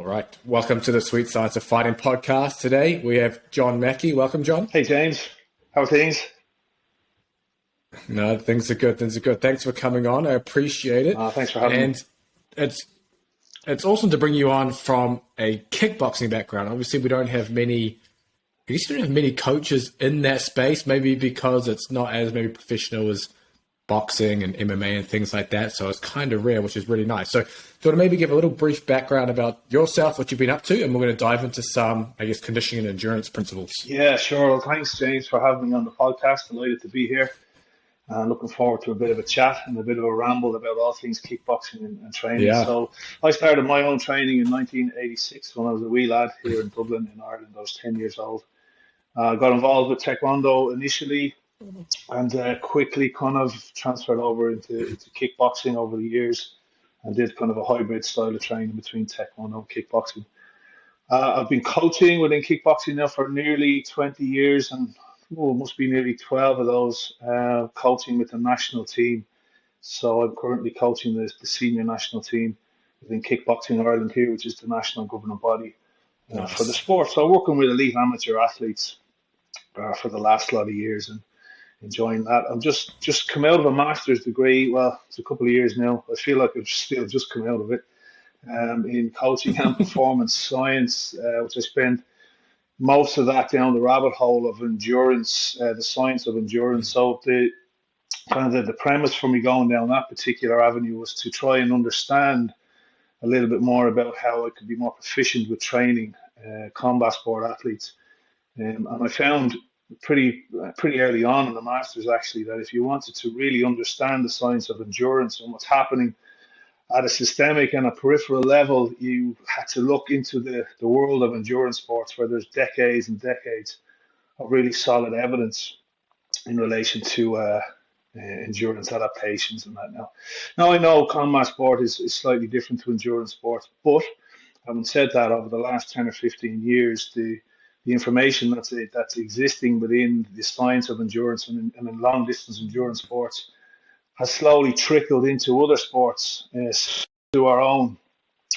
right. Welcome to the Sweet Science of Fighting podcast. Today we have John Mackey. Welcome, John. Hey, James. How are things? No, things are good. Things are good. Thanks for coming on. I appreciate it. Thanks for having me. And it's awesome to bring you on from a kickboxing background. Obviously, we don't have many. I guess you don't have many coaches in that space. Maybe because it's not as maybe professional as boxing and MMA and things like that. So it's kind of rare, which is really nice. So, do you want to maybe give a little brief background about yourself, what you've been up to, and we're going to dive into some, I guess, conditioning and endurance principles. Yeah, sure. Well, thanks, James, for having me on the podcast. Delighted to be here. Looking forward to a bit of a chat and a bit of a ramble about all things kickboxing and training. Yeah. So I started my own training in 1986 when I was a wee lad here in Dublin, in Ireland. I was 10 years old. Got involved with Taekwondo initially and quickly kind of transferred over into kickboxing over the years and did kind of a hybrid style of training between Taekwondo and kickboxing. I've been coaching within kickboxing now for nearly 20 years and it must be nearly 12 of those coaching with the national team. So I'm currently coaching the senior national team within Kickboxing Ireland here, which is the national governing body for the sport. So working with elite amateur athletes for the last lot of years and enjoying that. I'm just come out of a master's degree. Well, it's a couple of years now. I feel like I've still just come out of it in coaching and performance science, which I spent most of that down the rabbit hole of endurance, the science of endurance. So the premise for me going down that particular avenue was to try and understand a little bit more about how I could be more proficient with training combat sport athletes. And I found pretty early on in the masters actually that if you wanted to really understand the science of endurance and what's happening at a systemic and a peripheral level, you had to look into the world of endurance sports where there's decades and decades of really solid evidence in relation to endurance adaptations and that. Now I know combat sport is slightly different to endurance sports, but having said that, over the last 10 or 15 years, the information that's existing within the science of endurance and in long distance endurance sports has slowly trickled into other sports to our own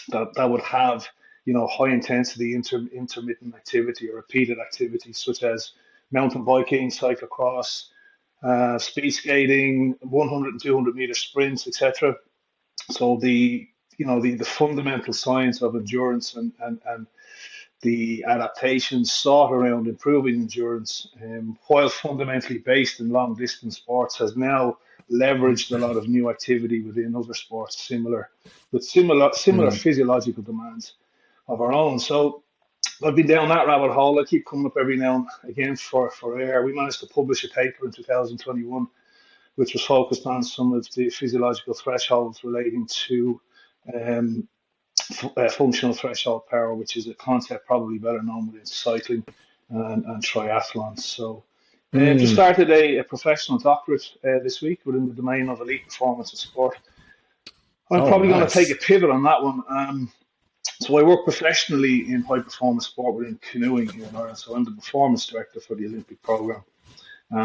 that would have high intensity intermittent activity or repeated activity such as mountain biking, cyclocross, speed skating, 100 and 200 meter sprints, etc. So the fundamental science of endurance and the adaptations sought around improving endurance, while fundamentally based in long distance sports, has now leveraged a lot of new activity within other sports similar physiological demands of our own. So I've been down that rabbit hole. I keep coming up every now and again for air. We managed to publish a paper in 2021 which was focused on some of the physiological thresholds relating to functional threshold power, which is a concept probably better known within cycling and triathlons. So just started a professional doctorate this week within the domain of elite performance and sport. I'm probably going to take a pivot on that one. So I work professionally in high performance sport within canoeing here in Ireland. So I'm the performance director for the Olympic program.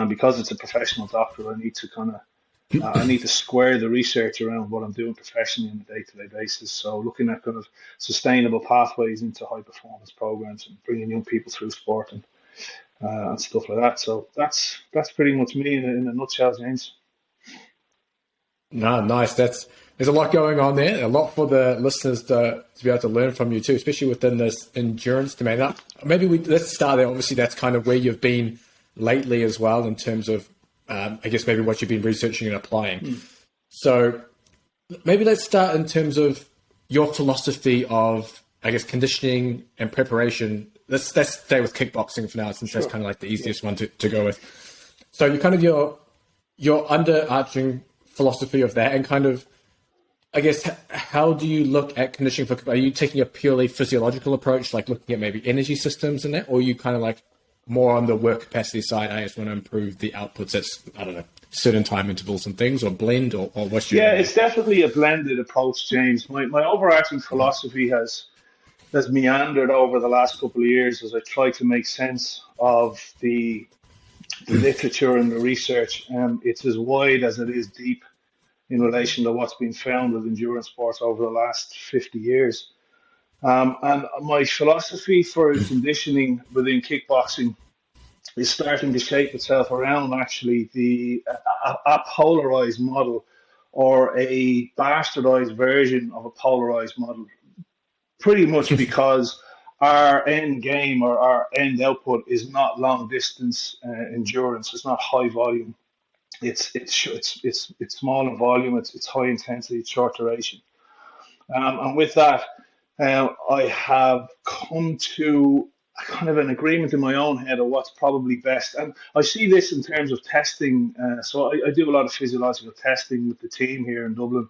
Because it's a professional doctorate, I need to square the research around what I'm doing professionally on a day-to-day basis. So looking at kind of sustainable pathways into high-performance programs and bringing young people through sport and stuff like that. So that's pretty much me in a nutshell, James. No, nice. There's a lot going on there. A lot for the listeners to be able to learn from you too, especially within this endurance domain. Now, maybe let's start there. Obviously, that's kind of where you've been lately as well in terms of I guess maybe what you've been researching and applying. So maybe let's start in terms of your philosophy of, I guess, conditioning and preparation. Let's stay with kickboxing for now, since that's kind of like the easiest one to go with. So you kind of your underarching philosophy of that, and kind of, I guess, how do you look at conditioning for? Are you taking a purely physiological approach, like looking at maybe energy systems and that, or are you kind of like more on the work capacity side? I just want to improve the outputs at, I don't know, certain time intervals and things, or blend, or what's your... Yeah, it's definitely a blended approach, James. My overarching philosophy has meandered over the last couple of years as I try to make sense of the literature and the research. It's as wide as it is deep in relation to what's been found with endurance sports over the last 50 years. And my philosophy for conditioning within kickboxing is starting to shape itself around actually a polarized model or a bastardized version of a polarized model, pretty much because our end game or our end output is not long distance endurance. It's not high volume. It's small in volume. It's high intensity. It's short duration. And with that, I have come to kind of an agreement in my own head of what's probably best. And I see this in terms of testing. So I do a lot of physiological testing with the team here in Dublin,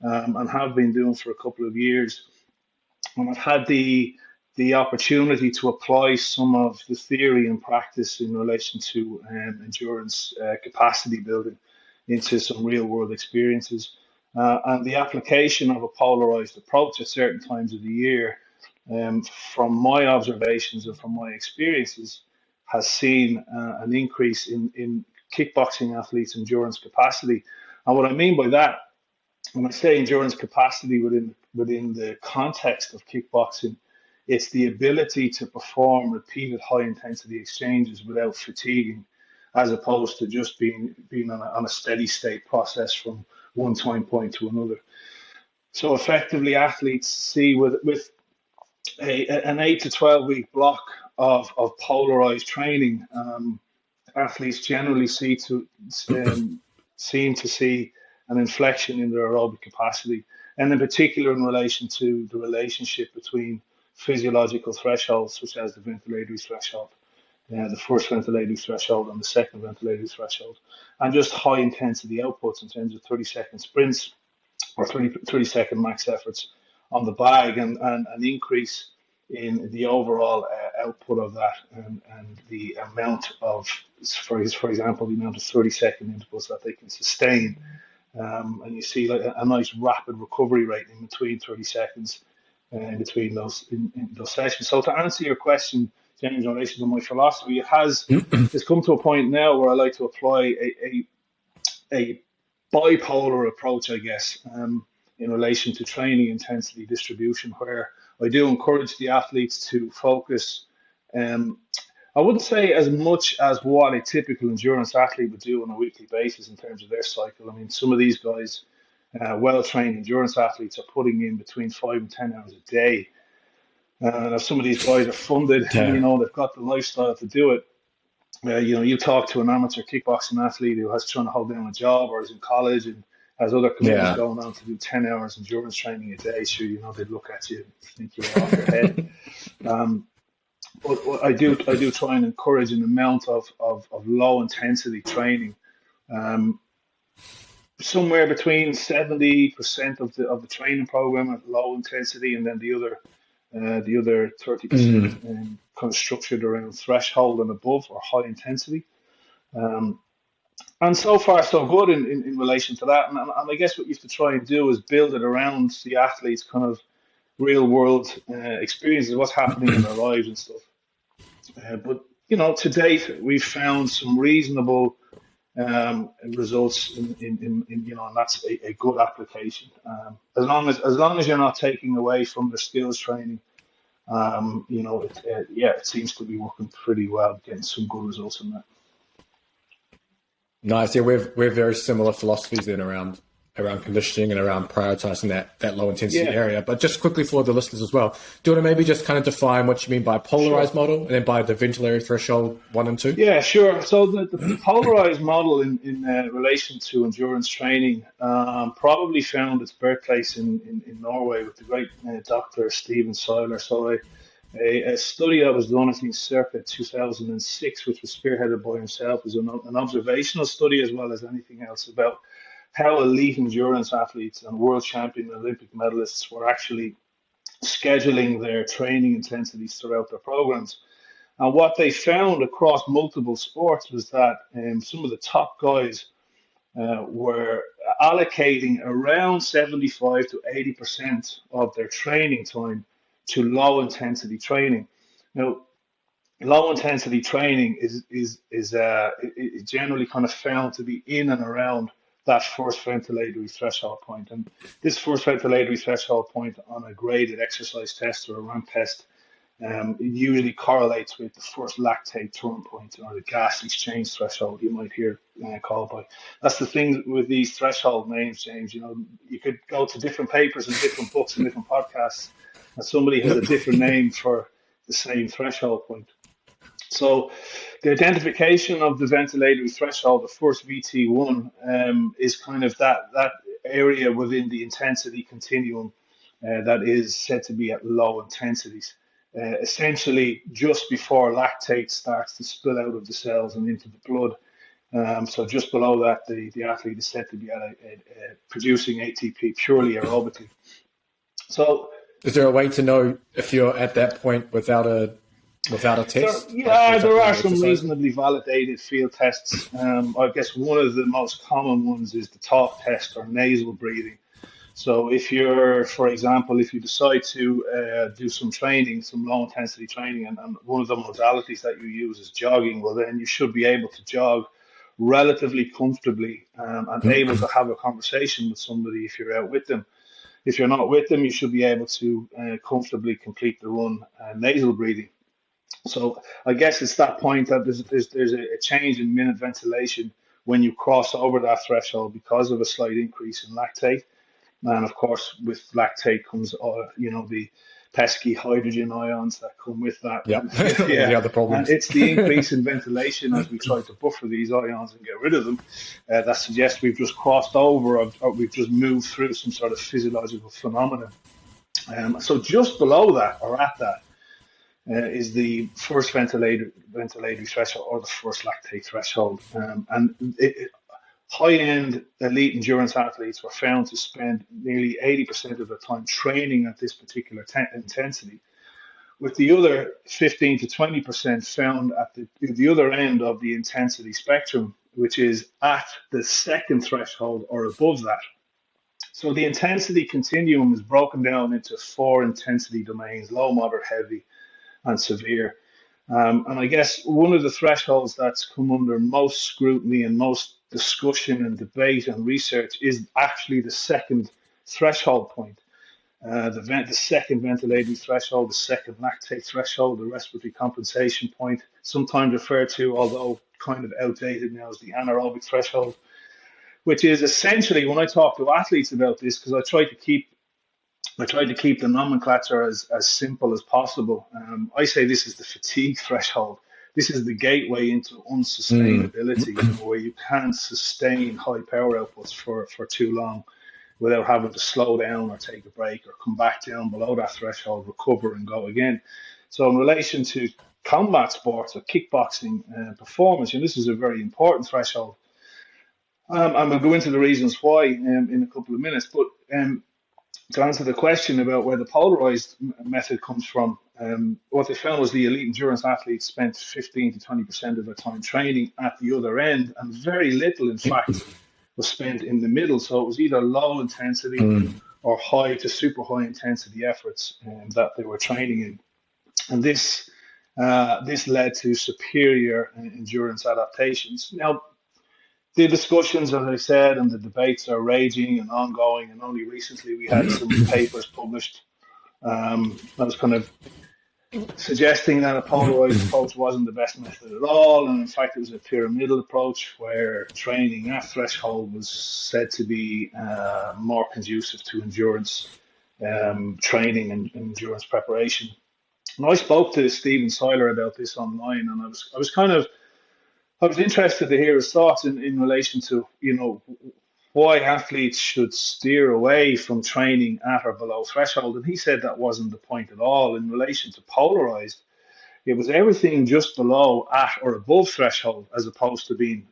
and have been doing for a couple of years. And I've had the opportunity to apply some of the theory and practice in relation to endurance capacity building into some real world experiences. And the application of a polarized approach at certain times of the year, from my observations and from my experiences, has seen an increase in kickboxing athletes' endurance capacity. And what I mean by that, when I say endurance capacity within the context of kickboxing, it's the ability to perform repeated high intensity exchanges without fatiguing, as opposed to just being on a steady state process from one time point to another. So effectively, athletes see with an 8 to 12 week block of polarized training, athletes generally um, seem to see an inflection in their aerobic capacity, and in particular in relation to the relationship between physiological thresholds, such as the ventilatory threshold, the first ventilatory threshold and the second ventilatory threshold, and just high intensity outputs in terms of 30-second sprints or 30-second max efforts on the bag, and an increase in the overall output of that, and the amount of, for example, the amount of 30-second intervals that they can sustain. And you see like a nice rapid recovery rate in between 30 seconds in between in those sessions. So to answer your question, James, in relation to my philosophy, it's come to a point now where I like to apply a bipolar approach, I guess, in relation to training intensity distribution, where I do encourage the athletes to focus. Um, I wouldn't say as much as what a typical endurance athlete would do on a weekly basis in terms of their cycle. I mean, some of these guys, well-trained endurance athletes, are putting in between 5 and 10 hours a day. And if some of these guys are funded, and Yeah. they've got the lifestyle to do it, you talk to an amateur kickboxing athlete who has trying to hold down a job or is in college and has other commitments Yeah. going on to do 10 hours endurance training a day. Sure, they'd look at you and think you're off your head. Um, but I do try and encourage an amount of low intensity training, um, somewhere between 70% of the training program at low intensity, and then the other 30% Mm. kind of structured around threshold and above or high intensity. Um, and so far, so good in relation to that. And I guess what you have to try and do is build it around the athletes' kind of real world experiences, what's happening in their lives and stuff. But to date, we've found some reasonable results and that's a good application. As long as you're not taking away from the skills training, it seems to be working pretty well, getting some good results in that. Nice. Yeah, we're very similar philosophies then around conditioning and around prioritizing that low intensity Yeah, area. But just quickly for the listeners as well, do you want to maybe just kind of define what you mean by sure. polarized model and then by the ventilatory threshold 1 and 2? Yeah, sure. So the polarized model in relation to endurance training probably found its birthplace in Norway with the great Dr. Stephen Seiler. So a study that was done, I think, circa 2006, which was spearheaded by himself, was an observational study as well as anything else about how elite endurance athletes and world champion Olympic medalists were actually scheduling their training intensities throughout their programs. And what they found across multiple sports was that some of the top guys were allocating around 75 to 80% of their training time to low intensity training. Now, low intensity training is generally kind of found to be in and around that first ventilatory threshold point. And this first ventilatory threshold point on a graded exercise test or a ramp test, it usually correlates with the first lactate turn point or the gas exchange threshold you might hear called by. That's the thing with these threshold names, James. You know, you could go to different papers and different books and different podcasts, and somebody has a different name for the same threshold point. So the identification of the ventilatory threshold, the first VT1, is kind of that area within the intensity continuum that is said to be at low intensities. Essentially, just before lactate starts to spill out of the cells and into the blood. So just below that, the athlete is said to be at producing ATP purely aerobically. So, is there a way to know if you're at that point without a test? There are some reasonably validated field tests. I guess one of the most common ones is the talk test or nasal breathing. So if you're, for example, if you decide to do some training, some low intensity training, and one of the modalities that you use is jogging, well, then you should be able to jog relatively comfortably and able to have a conversation with somebody if you're out with them. If you're not with them, you should be able to comfortably complete the run nasal breathing. So I guess it's that point that there's a change in minute ventilation when you cross over that threshold because of a slight increase in lactate. And of course, with lactate comes, the pesky hydrogen ions that come with that. Yeah, the other problems. And it's the increase in ventilation as we try to buffer these ions and get rid of them that suggests we've just crossed over or we've just moved through some sort of physiological phenomenon. So just below that or at that is the first ventilatory threshold or the first lactate threshold. High-end elite endurance athletes were found to spend nearly 80% of their time training at this particular intensity, with the other 15 to 20% found at the other end of the intensity spectrum, which is at the second threshold or above that. So the intensity continuum is broken down into 4 intensity domains: low, moderate, heavy, and severe. And I guess one of the thresholds that's come under most scrutiny and most discussion and debate and research is actually the second threshold point, the second ventilatory threshold, the second lactate threshold, the respiratory compensation point, sometimes referred to, although kind of outdated now, as the anaerobic threshold, which is essentially, when I talk to athletes about this, because I try to keep the nomenclature as simple as possible. I say this is the fatigue threshold. This is the gateway into unsustainability, where you can't sustain high power outputs for too long without having to slow down or take a break or come back down below that threshold, recover and go again. So in relation to combat sports or kickboxing performance, and this is a very important threshold, and we'll go into the reasons why in a couple of minutes, but to answer the question about where the polarized method comes from, what they found was the elite endurance athletes spent 15 to 20% of their time training at the other end, and very little, in fact, was spent in the middle. So it was either low intensity or high to super high intensity efforts that they were training in. And this led to superior endurance adaptations. Now, the discussions, as I said, and the debates are raging and ongoing, and only recently we had some papers published that was kind of suggesting that a polarized approach wasn't the best method at all, and in fact it was a pyramidal approach where training at threshold was said to be more conducive to endurance training and endurance preparation. And I spoke to Stephen Seiler about this online, and I was interested to hear his thoughts in relation to, why athletes should steer away from training at or below threshold. And he said that wasn't the point at all. In relation to polarized, it was everything just below, at, or above threshold, as opposed to being,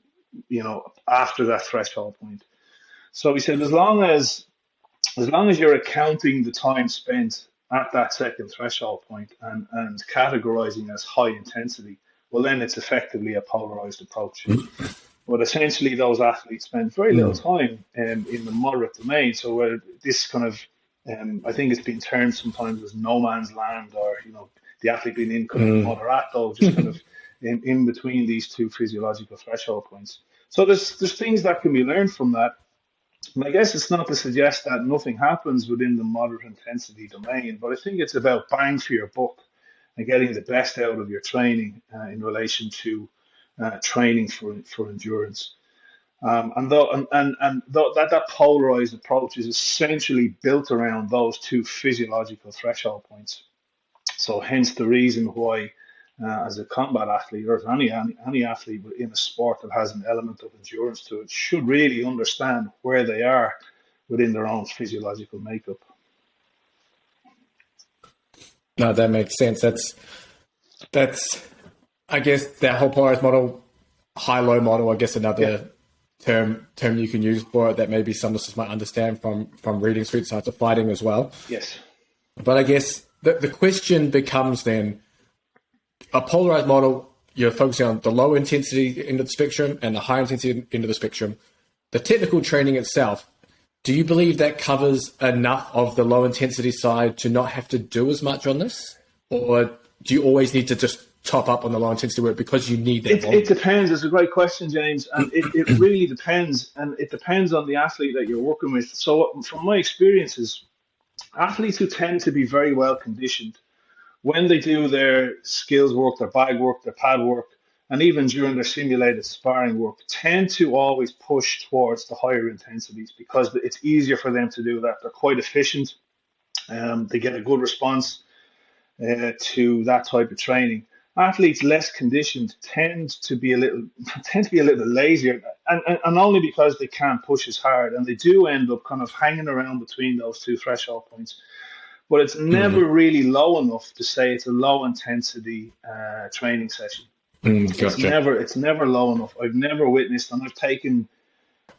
after that threshold point. So he said, as long as you're accounting the time spent at that second threshold point and categorizing as high intensity, well, then it's effectively a polarized approach. But essentially, those athletes spend very little time in the moderate domain. So where this kind of, I think it's been termed sometimes as no man's land, or, the athlete being in kind of moderato, just kind of in between these two physiological threshold points. So there's things that can be learned from that. And I guess it's not to suggest that nothing happens within the moderate intensity domain, but I think it's about bang for your buck and getting the best out of your training in relation to training for endurance. That polarized approach is essentially built around those two physiological threshold points. So hence the reason why, as a combat athlete or as any athlete in a sport that has an element of endurance to it, should really understand where they are within their own physiological makeup. No, that makes sense. That's I guess that whole polarized model, high-low model. I guess another term you can use for it that maybe some listeners might understand from reading Street Science of Fighting as well. Yes. But I guess the question becomes then, a polarized model, you're focusing on the low intensity end of the spectrum and the high intensity end of the spectrum. The technical training itself, do you believe that covers enough of the low intensity side to not have to do as much on this? Or do you always need to just top up on the low intensity work because you need that? It depends. It's a great question, James. And it really depends. And it depends on the athlete that you're working with. So from my experiences, athletes who tend to be very well conditioned, when they do their skills work, their bag work, their pad work, and even during their simulated sparring work, tend to always push towards the higher intensities because it's easier for them to do that. They're quite efficient. They get a good response to that type of training. Athletes less conditioned tend to be a little bit lazier, and only because they can't push as hard, and they do end up kind of hanging around between those two threshold points. But it's never really low enough to say it's a low intensity training session. Gotcha. It's never low enough. I've never witnessed, and I've taken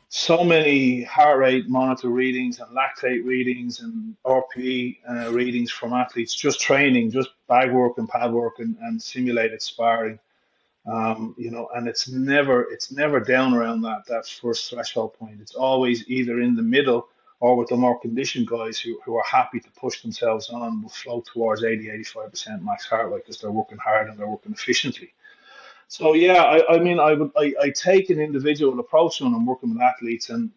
so many heart rate monitor readings and lactate readings and RPE readings from athletes just training, just bag work and pad work and simulated sparring. And it's never down around that first threshold point. It's always either in the middle or with the more conditioned guys who are happy to push themselves on, will float towards 80-85% max heart rate because they're working hard and they're working efficiently. So yeah, I take an individual approach when I'm working with athletes, and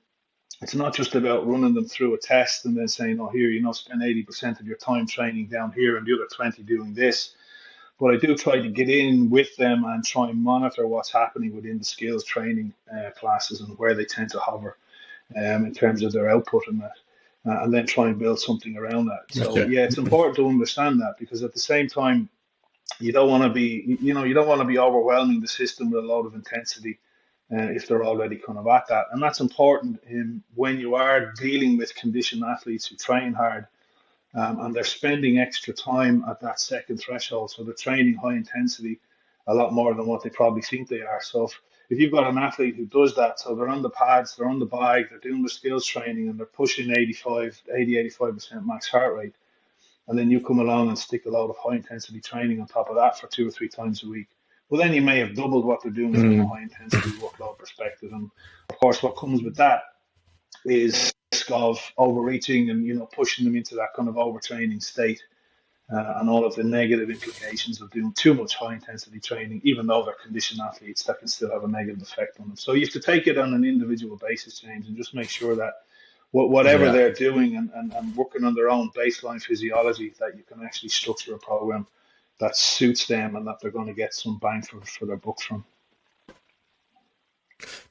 it's not just about running them through a test and then saying, oh, here, spend 80% of your time training down here and the other 20 doing this. But I do try to get in with them and try and monitor what's happening within the skills training classes and where they tend to hover in terms of their output and that, and then try and build something around that. So yeah, it's important to understand that, because at the same time, you don't want to be overwhelming the system with a lot of intensity if they're already kind of at that. And that's important when you are dealing with conditioned athletes who train hard and they're spending extra time at that second threshold. So they're training high intensity a lot more than what they probably think they are. So if you've got an athlete who does that, so they're on the pads, they're on the bike, they're doing the skills training, and they're pushing 85% max heart rate, and then you come along and stick a lot of high intensity training on top of that for 2 or 3 times a week, well, then you may have doubled what they're doing from a high intensity workload perspective. And of course, what comes with that is risk of overreaching and pushing them into that kind of overtraining state, and all of the negative implications of doing too much high intensity training, even though they're conditioned athletes, that can still have a negative effect on them. So you have to take it on an individual basis, James, and just make sure that whatever they're doing and working on their own baseline physiology, that you can actually structure a program that suits them and that they're going to get some bang for their buck from.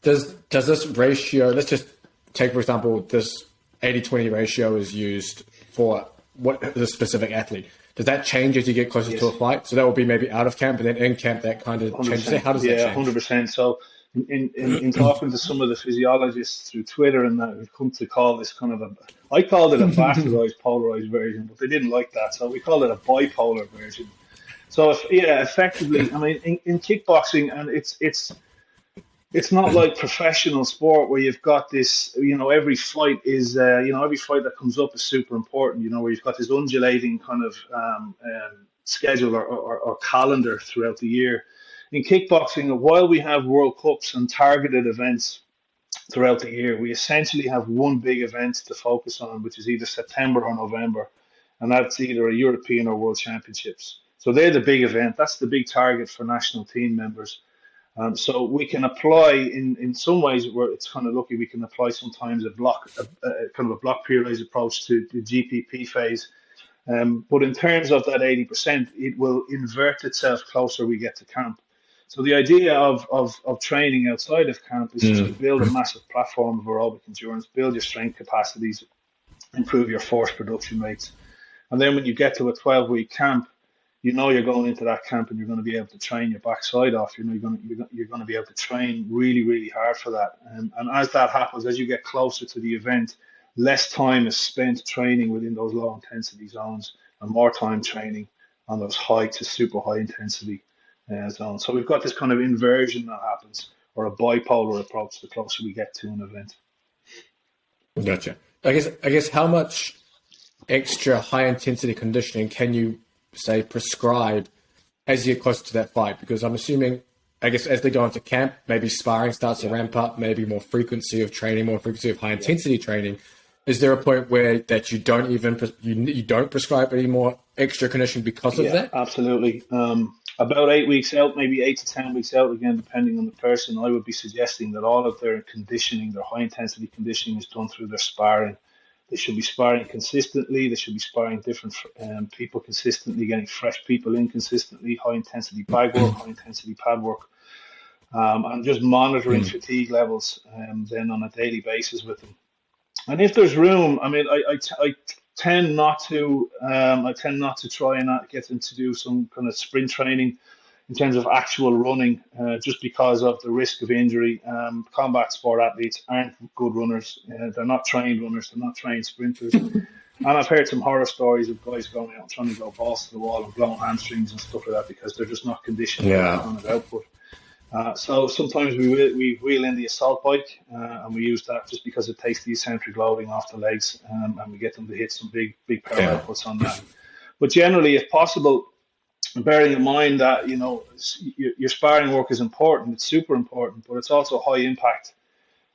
Does this ratio, let's just take, for example, this 80-20 ratio is used for the specific athlete. Does that change as you get closer to a fight? So that will be maybe out of camp, and then in camp that kind of changes. How does that change? 100%. So in talking to some of the physiologists through Twitter and that, we've come to call this kind of I called it a bastardized, polarized version, but they didn't like that. So we called it a bipolar version. So effectively, I mean, in kickboxing, and it's not like professional sport where you've got this, every fight is, every fight that comes up is super important, where you've got this undulating kind of schedule or calendar throughout the year. In kickboxing, while we have World Cups and targeted events throughout the year, we essentially have one big event to focus on, which is either September or November, and that's either a European or World Championships. So they're the big event. That's the big target for national team members. So we can apply in some ways where it's kind of lucky. We can apply sometimes a kind of a block periodized approach to the GPP phase. But in terms of that 80%, it will invert itself closer we get to camp. So the idea of training outside of camp is just to build a massive platform of aerobic endurance, build your strength capacities, improve your force production rates. And then when you get to a 12-week camp, you know you're going into that camp and you're going to be able to train your backside off. You know you're going to be able to train really, really hard for that. And as that happens, as you get closer to the event, less time is spent training within those low intensity zones and more time training on those high to super high intensity zones. So we've got this kind of inversion that happens, or a bipolar approach the closer we get to an event. Gotcha. I guess how much extra high intensity conditioning can you say prescribe as you get closer to that fight? Because I'm assuming, I guess, as they go into camp, maybe sparring starts to ramp up, maybe more frequency of training, more frequency of high intensity training. Is there a point where that you don't even you don't prescribe any more extra conditioning because of that? Absolutely. About 8 weeks out, maybe 8 to 10 weeks out, again depending on the person, I would be suggesting that all of their conditioning, their high intensity conditioning, is done through their sparring. They should be sparring consistently. They should be sparring different people consistently, getting fresh people in consistently, high intensity bag work, high intensity pad work, and just monitoring fatigue levels then on a daily basis with them. And if there's room, I mean, I tend not to try and not get them to do some kind of sprint training in terms of actual running, just because of the risk of injury. Combat sport athletes aren't good runners. They're not trained runners. They're not trained sprinters. And I've heard some horror stories of guys going out trying to go balls to the wall and blowing hamstrings and stuff like that because they're just not conditioned for that kind of output. So sometimes we wheel in the assault bike and we use that just because it takes the eccentric loading off the legs, and we get them to hit some big power outputs on that. But generally, if possible, bearing in mind that your sparring work is important, it's super important, but it's also high impact,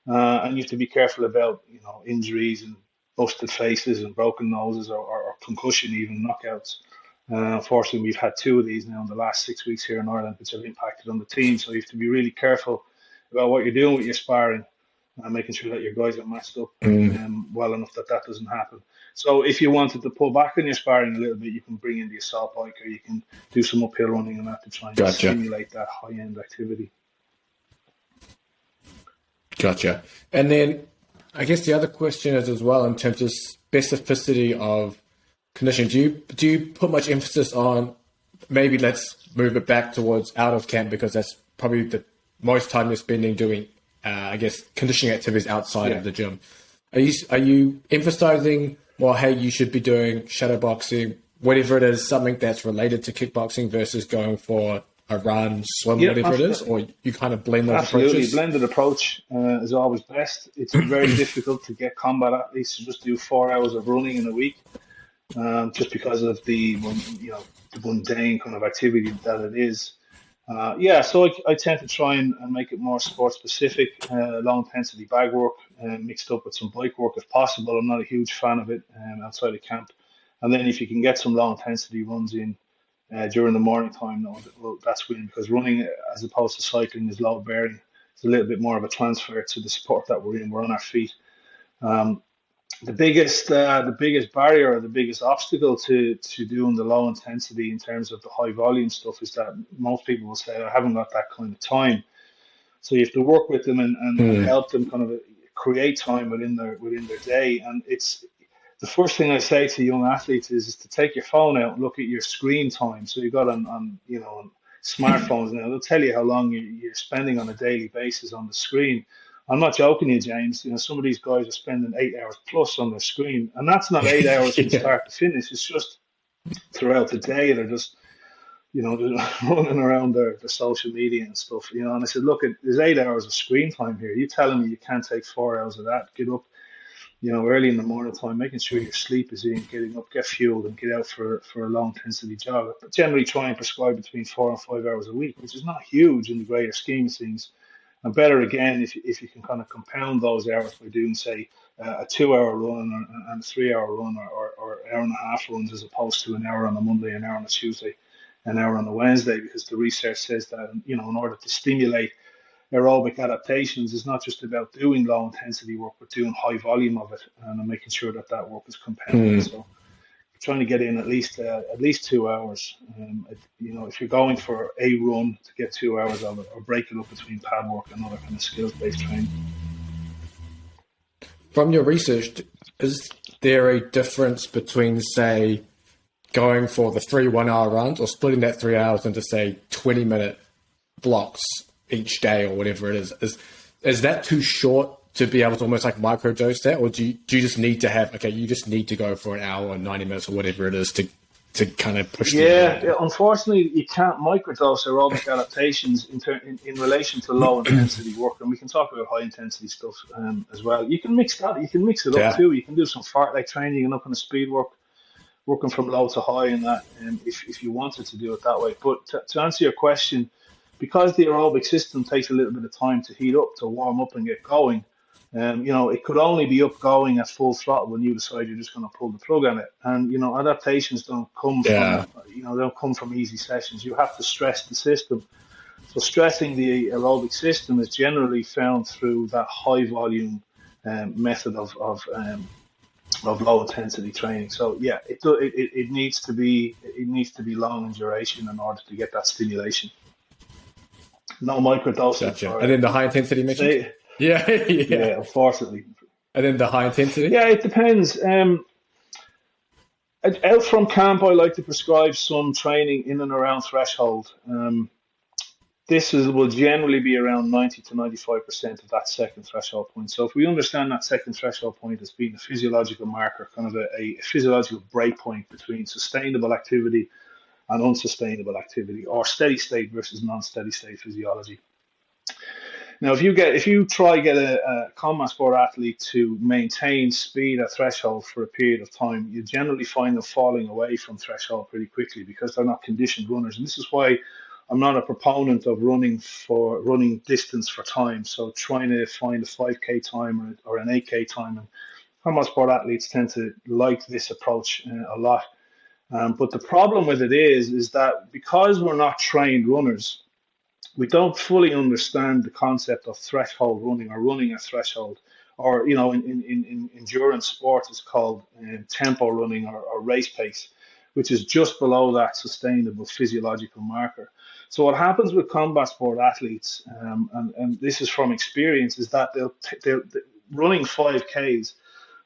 and you have to be careful about injuries and busted faces and broken noses or concussion, even knockouts. Unfortunately, we've had 2 of these now in the last 6 weeks here in Ireland, which have impacted on the team. So you have to be really careful about what you're doing with your sparring and making sure that your guys are matched up well enough that doesn't happen. So if you wanted to pull back on your sparring a little bit, you can bring in the assault bike, or you can do some uphill running and that to try and stimulate that high-end activity. Gotcha. And then I guess the other question is as well, in terms of specificity of conditioning, do you put much emphasis on, maybe let's move it back towards out of camp, because that's probably the most time you're spending doing, I guess, conditioning activities outside of the gym. Are you emphasizing, well, hey, you should be doing shadow boxing, whatever it is, something that's related to kickboxing, versus going for a run, swim, whatever it is, or you kind of blend those approaches? Blended approach is always best. It's very difficult to get combat athletes to just do 4 hours of running in a week. Just because of the mundane kind of activity that it is. So I tend to try and make it more sport specific, low intensity bag work mixed up with some bike work if possible. I'm not a huge fan of it outside of camp. And then if you can get some low intensity runs in during the morning time, well, that's winning, because running as opposed to cycling is load bearing. It's a little bit more of a transfer to the sport that we're in. We're on our feet. The biggest barrier, or the biggest obstacle to doing the low intensity in terms of the high volume stuff, is that most people will say, I haven't got that kind of time. So you have to work with them and help them kind of create time within their day. And it's the first thing I say to young athletes is to take your phone out and look at your screen time. So you got on smartphones now, they'll tell you how long you're spending on a daily basis on the screen. I'm not joking you, James. Some of these guys are spending 8 hours plus on their screen, and that's not 8 hours from start to finish. It's just throughout the day they're just, running around their social media and stuff. And I said, look, there's 8 hours of screen time here. You telling me you can't take 4 hours of that? Get up, early in the morning time, making sure your sleep is in, getting up, get fueled, and get out for a low intensity jog. But generally, try and prescribe between 4 and 5 hours a week, which is not huge in the greater scheme of things. And better again if you can kind of compound those hours by doing, say, a 2 hour run and a 3 hour run, or hour and a half runs, as opposed to an hour on a Monday, an hour on a Tuesday. an hour on a Wednesday, because the research says that, in order to stimulate aerobic adaptations, is not just about doing low intensity work, but doing high volume of it, and making sure that that work is compounded. So trying to get in at least 2 hours. If you're going for a run, to get 2 hours of it, or break it up between pad work and other kind of skills-based training. From your research, is there a difference between, say, going for the 3 1-hour runs or splitting that 3 hours into, say, 20-minute blocks each day or whatever it is? Is that too short to be able to almost like microdose that, or do you just need to have, you just need to go for an hour or 90 minutes or whatever it is to kind of push? Unfortunately, you can't microdose aerobic adaptations in relation to low intensity work, and we can talk about high intensity stuff as well. You can mix that. You can mix it up too. You can do some fartlek training and up on the speed work, working from low to high in that, if you wanted to do it that way. But to answer your question, because the aerobic system takes a little bit of time to heat up, to warm up and get going, it could only be up going at full throttle when you decide you're just going to pull the plug on it. And adaptations don't come from easy sessions. You have to stress the system. So stressing the aerobic system is generally found through that high volume method of low intensity training. So yeah, it needs to be long in duration in order to get that stimulation. No microdosing. Gotcha. And then the high intensity mission. Yeah, unfortunately. And then the high intensity? Yeah, it depends. Out from camp, I like to prescribe some training in and around threshold. This will generally be around 90 to 95% of that second threshold point. So if we understand that second threshold point as being a physiological marker, kind of a physiological break point between sustainable activity and unsustainable activity, or steady state versus non-steady state physiology. Now, if you try get a combat sport athlete to maintain speed at threshold for a period of time, you generally find them falling away from threshold pretty quickly because they're not conditioned runners. And this is why I'm not a proponent of running distance for time. So trying to find a 5K time or an 8K time. And combat sport athletes tend to like this approach a lot. But the problem with it is that because we're not trained runners, we don't fully understand the concept of threshold running or running at threshold, or in endurance sports it's called tempo running or race pace, which is just below that sustainable physiological marker. So what happens with combat sport athletes, and this is from experience, is that they're running 5Ks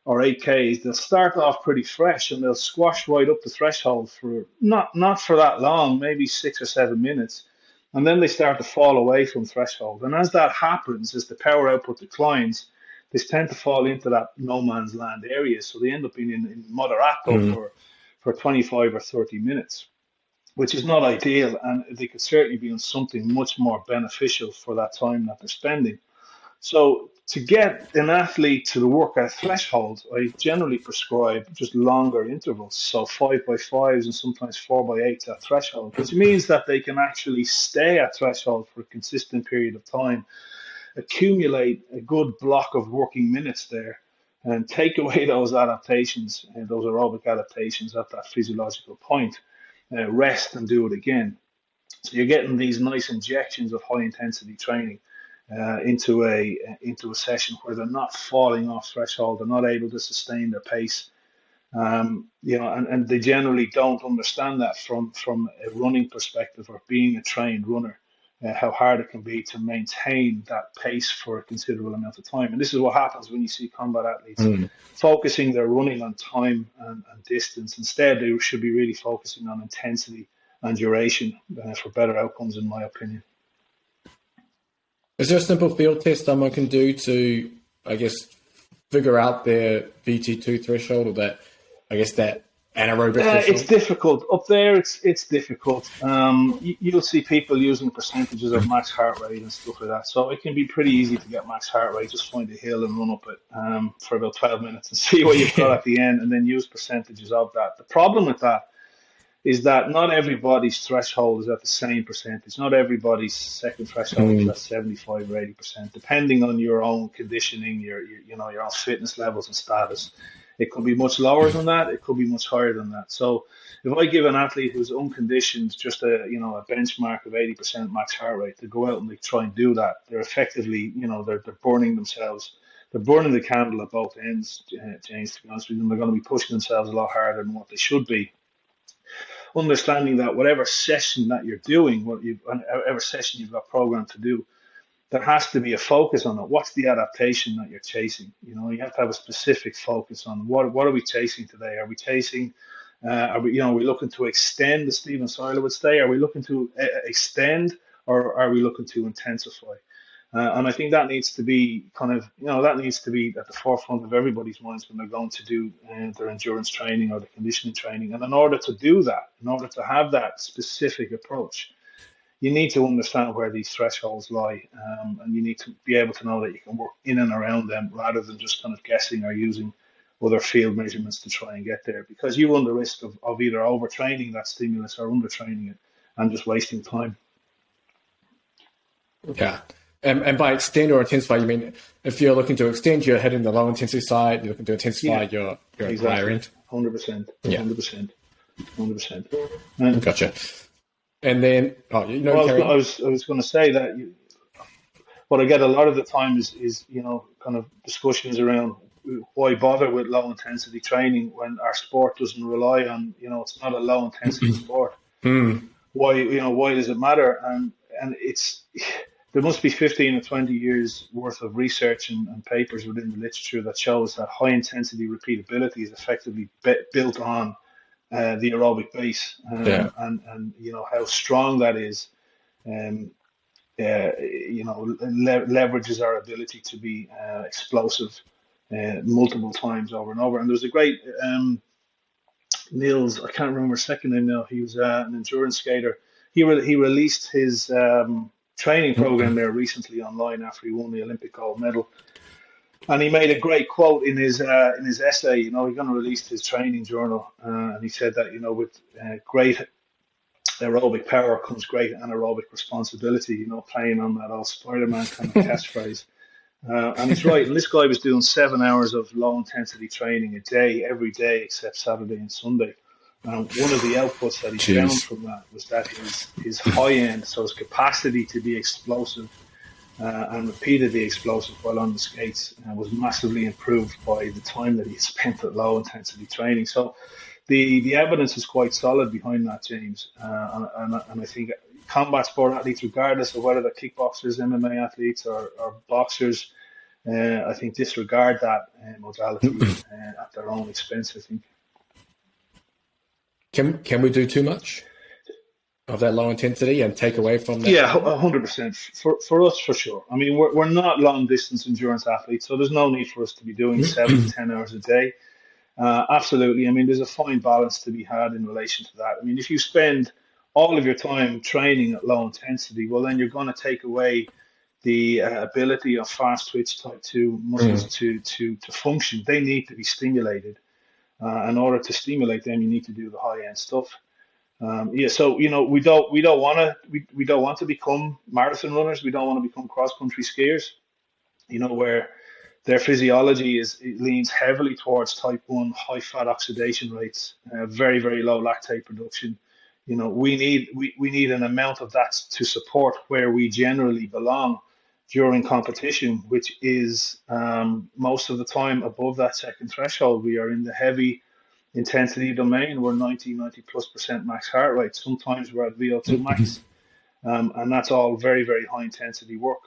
or 8Ks, they'll start off pretty fresh and they'll squash right up the threshold for not for that long, maybe 6 or 7 minutes. And then they start to fall away from threshold. And as that happens, as the power output declines, they tend to fall into that no man's land area. So they end up being in moderato for 25 or 30 minutes, which is not ideal. And they could certainly be on something much more beneficial for that time that they're spending. So to get an athlete to work at threshold, I generally prescribe just longer intervals, so 5x5s and sometimes 4x8s at threshold, which means that they can actually stay at threshold for a consistent period of time, accumulate a good block of working minutes there, and take away those adaptations and those aerobic adaptations at that physiological point, rest and do it again. So you're getting these nice injections of high intensity training into a session where they're not falling off threshold, they're not able to sustain their pace, and they generally don't understand that from a running perspective or being a trained runner, how hard it can be to maintain that pace for a considerable amount of time. And this is what happens when you see combat athletes focusing their running on time and distance. Instead, they should be really focusing on intensity and duration for better outcomes, in my opinion. Is there a simple field test someone can do to, figure out their VT2 threshold, or that anaerobic threshold? It's difficult. Up there, it's difficult. You'll see people using percentages of max heart rate and stuff like that. So it can be pretty easy to get max heart rate. Just find a hill and run up it for about 12 minutes and see what you've got at the end, and then use percentages of that. The problem with that is that not everybody's threshold is at the same percentage. Not everybody's second threshold is at 75 or 80%, depending on your own conditioning, your own fitness levels and status. It could be much lower than that. It could be much higher than that. So if I give an athlete who's unconditioned just a benchmark of 80% max heart rate to go out and they try and do that, they're effectively, they're burning themselves. They're burning the candle at both ends, James, to be honest with you. And they're going to be pushing themselves a lot harder than what they should be. Understanding that whatever session that you're doing, whatever session you've got programmed to do, there has to be a focus on it. What's the adaptation that you're chasing? You have to have a specific focus on what are we chasing today? Are we chasing? Are we looking to extend, as Stephen Seiler would say? Are we looking to extend, or are we looking to intensify? And I think that needs to be that needs to be at the forefront of everybody's minds when they're going to do their endurance training or the conditioning training. And in order to do that, in order to have that specific approach, you need to understand where these thresholds lie, and you need to be able to know that you can work in and around them rather than just kind of guessing or using other field measurements to try and get there, because you run the risk of either overtraining that stimulus or undertraining it and just wasting time. Yeah. And by extend or intensify, you mean if you're looking to extend, you're heading the low intensity side, you're looking to intensify your exactly. higher end? 100%. Yeah. 100%. Gotcha. And then, I was going to say that what I get a lot of the time is kind of discussions around why bother with low intensity training when our sport doesn't rely on, it's not a low intensity sport. Why does it matter? And it's, there must be 15 or 20 years worth of research and papers within the literature that shows that high intensity repeatability is effectively built on the aerobic base, and how strong that is, leverages our ability to be explosive multiple times over and over. And there was a great Niels, I can't remember his second name now. He was an endurance skater. He released his training program there recently online after he won the Olympic gold medal. And he made a great quote in his essay. He's going to release his training journal, and he said that with great aerobic power comes great anaerobic responsibility. Playing on that old Spider-Man kind of catchphrase. And he's right. And this guy was doing 7 hours of low intensity training a day, every day except Saturday and Sunday. And one of the outputs that he found from that was that his high end, so his capacity to be explosive and repeatedly explosive while on the skates was massively improved by the time that he spent at low intensity training. So the evidence is quite solid behind that, James. And I think combat sport athletes, regardless of whether they're kickboxers, MMA athletes, or boxers, I think disregard that modality at their own expense, I think. Can we do too much of that low intensity and take away from that? Yeah, 100%. For us, for sure. I mean, we're not long distance endurance athletes, so there's no need for us to be doing 7 to 10 hours a day. Absolutely. I mean, there's a fine balance to be had in relation to that. I mean, if you spend all of your time training at low intensity, well, then you're going to take away the ability of fast twitch type 2 muscles to function. They need to be stimulated. In order to stimulate them, you need to do the high end stuff. So we don't want to become marathon runners. We don't want to become cross country skiers. Where their physiology leans heavily towards type 1 high fat oxidation rates, very very low lactate production. We need an amount of that to support where we generally belong during competition, which is most of the time above that second threshold. We are in the heavy intensity domain. We're 90+ % max heart rate. Sometimes we're at VO2 max, and that's all very, very high intensity work.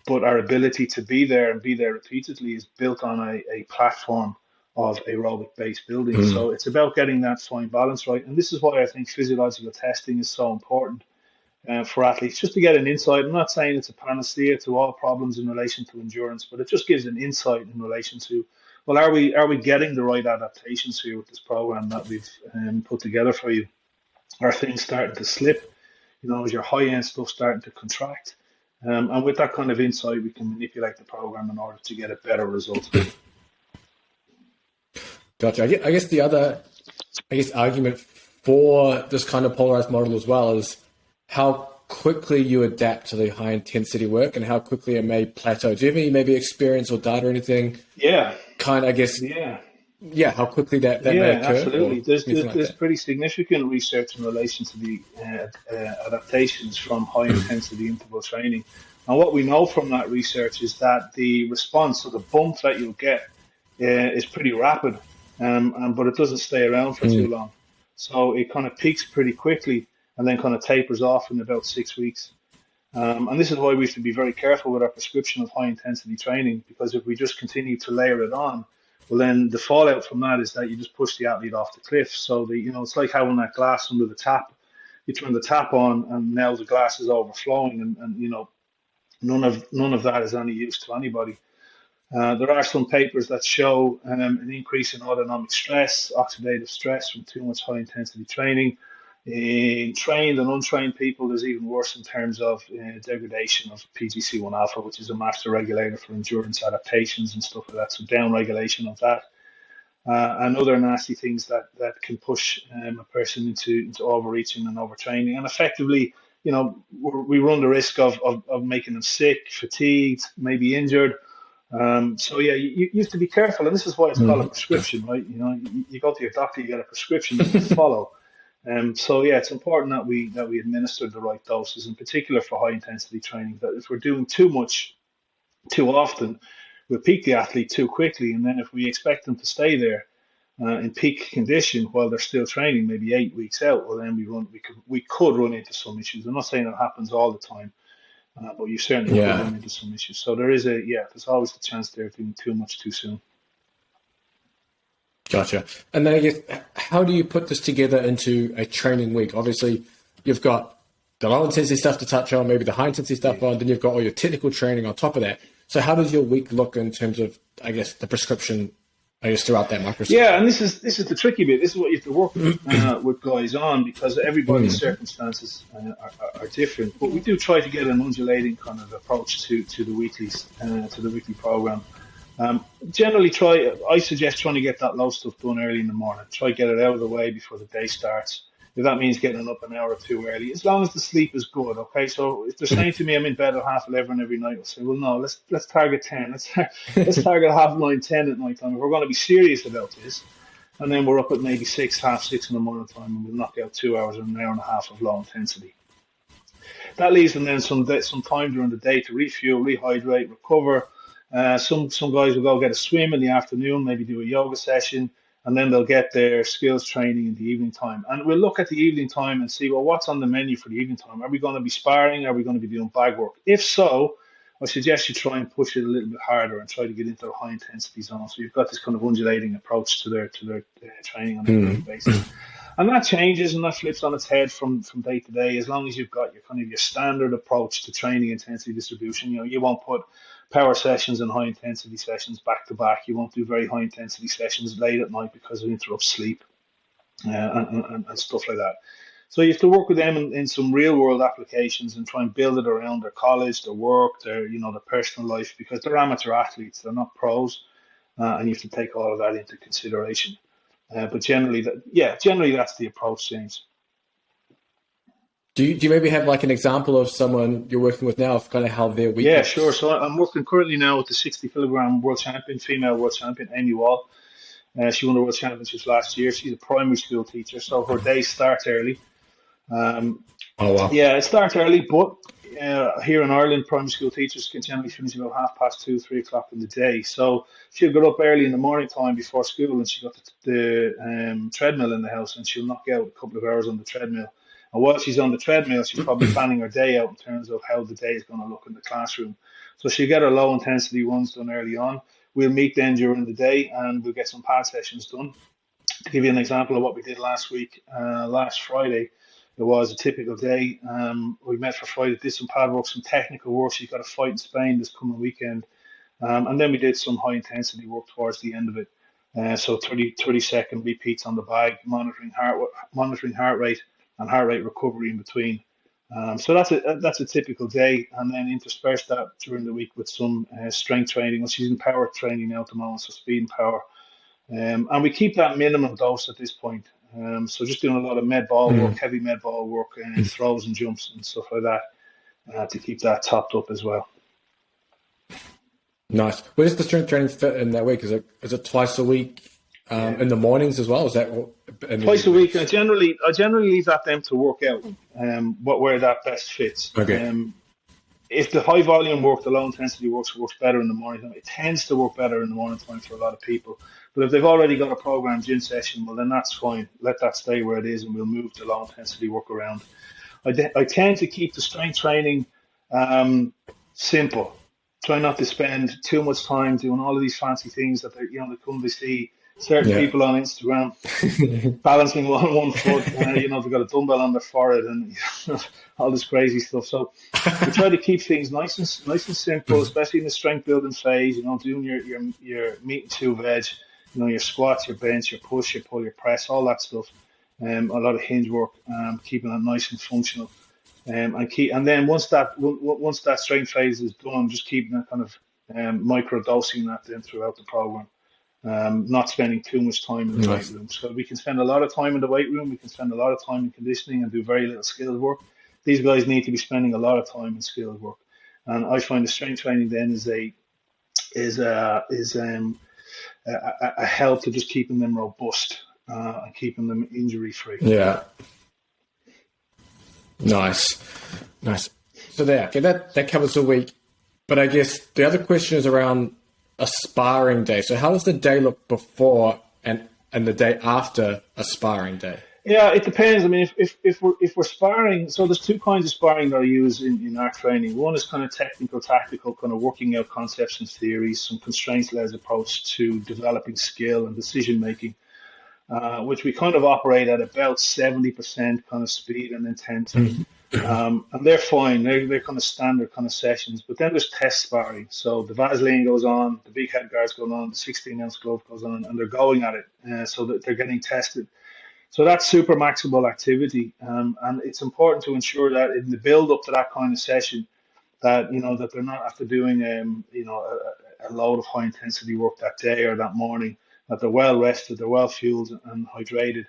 But our ability to be there and be there repeatedly is built on a platform of aerobic base building. So it's about getting that fine balance right. And this is why I think physiological testing is so important for athletes, just to get an insight. I'm not saying it's a panacea to all problems in relation to endurance, but it just gives an insight in relation to, well, are we getting the right adaptations here with this program that we've put together for you? Are things starting to slip? Is your high end stuff starting to contract? And with that kind of insight, we can manipulate the program in order to get a better result. Gotcha. I guess the other, argument for this kind of polarized model as well is how quickly you adapt to the high intensity work and how quickly it may plateau. Do you have any maybe experience or data or anything? Yeah. Kind of, I guess. Yeah. how quickly that may Yeah, occur or absolutely. There's, anything there's like there's that? pretty significant research in relation to the adaptations from high intensity interval training. And what we know from that research is that the response, or the bump that you'll get, is pretty rapid, but it doesn't stay around for too long. So it kind of peaks pretty quickly and then kind of tapers off in about 6 weeks. And this is why we should be very careful with our prescription of high intensity training, because if we just continue to layer it on, well, then the fallout from that is that you just push the athlete off the cliff. So it's like having that glass under the tap. You turn the tap on, and now the glass is overflowing, and none of that is any use to anybody. There are some papers that show an increase in autonomic stress, oxidative stress from too much high intensity training. In trained and untrained people, there's even worse in terms of degradation of PGC1 alpha, which is a master regulator for endurance adaptations and stuff like that. So down regulation of that, and other nasty things that can push a person into overreaching and overtraining, and effectively, we run the risk of making them sick, fatigued, maybe injured. So yeah, you have to be careful, and this is why it's called a prescription, right? You go to your doctor, you get a prescription that you follow. So yeah, it's important that we administer the right doses, in particular for high intensity training. That if we're doing too much too often, we'll peak the athlete too quickly, and then if we expect them to stay there in peak condition while they're still training, maybe 8 weeks out, well then we could run into some issues. I'm not saying that happens all the time, but you certainly could Yeah. run into some issues. So there's always the chance they're doing too much too soon. Gotcha. And then I guess, how do you put this together into a training week? Obviously, you've got the low intensity stuff to touch on, maybe the high intensity stuff on, then you've got all your technical training on top of that. So how does your week look in terms of, I guess, the prescription, I guess, throughout that microcycle? Yeah, and this is the tricky bit. This is what you have to work with guys on, because everybody's circumstances are different. But we do try to get an undulating kind of approach to the weekly program. Generally, I suggest trying to get that low stuff done early in the morning. Try to get it out of the way before the day starts. If that means getting up an hour or two early, as long as the sleep is good, okay. So if they're saying to me I'm in bed at 11:30 every night, I'll say, well, no, let's target 10. Let's target 9:30, 10 at night time. If we're going to be serious about this, and then we're up at maybe 6, half 6 in the morning time, and we'll knock out 2 hours or an hour and a half of low intensity. That leaves them then some time during the day to refuel, rehydrate, recover. Some guys will go get a swim in the afternoon, maybe do a yoga session, and then they'll get their skills training in the evening time. And we'll look at the evening time and see, well, what's on the menu for the evening time? Are we going to be sparring? Are we going to be doing bag work? If so, I suggest you try and push it a little bit harder and try to get into a high intensity zone. So you've got this kind of undulating approach to their training on a daily basis. And that changes and that flips on its head from day to day, as long as you've got your standard approach to training intensity distribution. You won't put power sessions and high intensity sessions back to back. You won't do very high intensity sessions late at night because it interrupts sleep and stuff like that. So you have to work with them in some real world applications and try and build it around their college, their work, their personal life, because they're amateur athletes, they're not pros, and you have to take all of that into consideration. But generally, that's the approach, James. Do you maybe have like an example of someone you're working with now of kind of how their week Yeah, looks? sure. So I'm working currently now with the 60 kilogram world champion, female world champion, Amy Wall. She won the world championships last year. She's a primary school teacher, so her days start early. Oh, wow. Yeah, it starts early, but here in Ireland, primary school teachers can generally finish about 2:30, 3 o'clock in the day. So she'll get up early in the morning time before school, and she's got the treadmill in the house, and she'll knock out a couple of hours on the treadmill. And while she's on the treadmill, she's probably planning her day out in terms of how the day is going to look in the classroom. So she'll get her low intensity runs done early on. We'll meet then during the day, and we'll get some pad sessions done. To give you an example of what we did last week, last Friday, it was a typical day. We met for Friday, did some pad work, some technical work. She's got a fight in Spain this coming weekend. And then we did some high intensity work towards the end of it. So 30-second repeats on the bag, monitoring heart rate and heart rate recovery in between. So that's a typical day, and then intersperse that during the week with some strength training. Well, she's in power training now at the moment, so speed and power. And we keep that minimum dose at this point. So just doing a lot of med ball work, heavy med ball work, and throws and jumps and stuff like that to keep that topped up as well. Nice. Where does the strength training fit in that week? Is it twice a week? in the mornings as well? Is that Twice a week. I generally leave that them to work out where that best fits. Okay. If the high volume work, the low intensity works better in the morning time. It tends to work better in the morning time for a lot of people. But if they've already got a programmed gym session, well, then that's fine. Let that stay where it is, and we'll move the low intensity work around. I tend to keep the strength training simple. Try not to spend too much time doing all of these fancy things that they come to see certain Yeah. people on Instagram balancing one foot. They've got a dumbbell on their forehead and all this crazy stuff. So we try to keep things nice and simple, especially in the strength building phase. Doing your meat and two veg, your squats, your bench, your push, your pull, your press, all that stuff. A lot of hinge work, keeping it nice and functional. And then once that strength phase is done, just keeping it kind of micro dosing that then throughout the program. Not spending too much time in the weight room. So we can spend a lot of time in the weight room. We can spend a lot of time in conditioning and do very little skills work. These guys need to be spending a lot of time in skills work. And I find the strength training then is a help to just keeping them robust and keeping them injury free. Yeah. Nice. So that covers the week. But I guess the other question is around a sparring day. So how does the day look before and the day after a sparring day? Yeah, it depends. I mean, if we're sparring, so there's two kinds of sparring that I use in our training. One is kind of technical, tactical, kind of working out concepts and theories, some constraints-led approach to developing skill and decision making, which we kind of operate at about 70% kind of speed and intensity. And they're fine. They're kind of standard kind of sessions. But then there's test sparring. So the Vaseline goes on, the big head guards go on, the 16-ounce glove goes on, and they're going at it so that they're getting tested. So that's super maximal activity, and it's important to ensure that in the build up to that kind of session, that that they're not after doing a load of high intensity work that day or that morning, that they're well rested, they're well fueled and hydrated,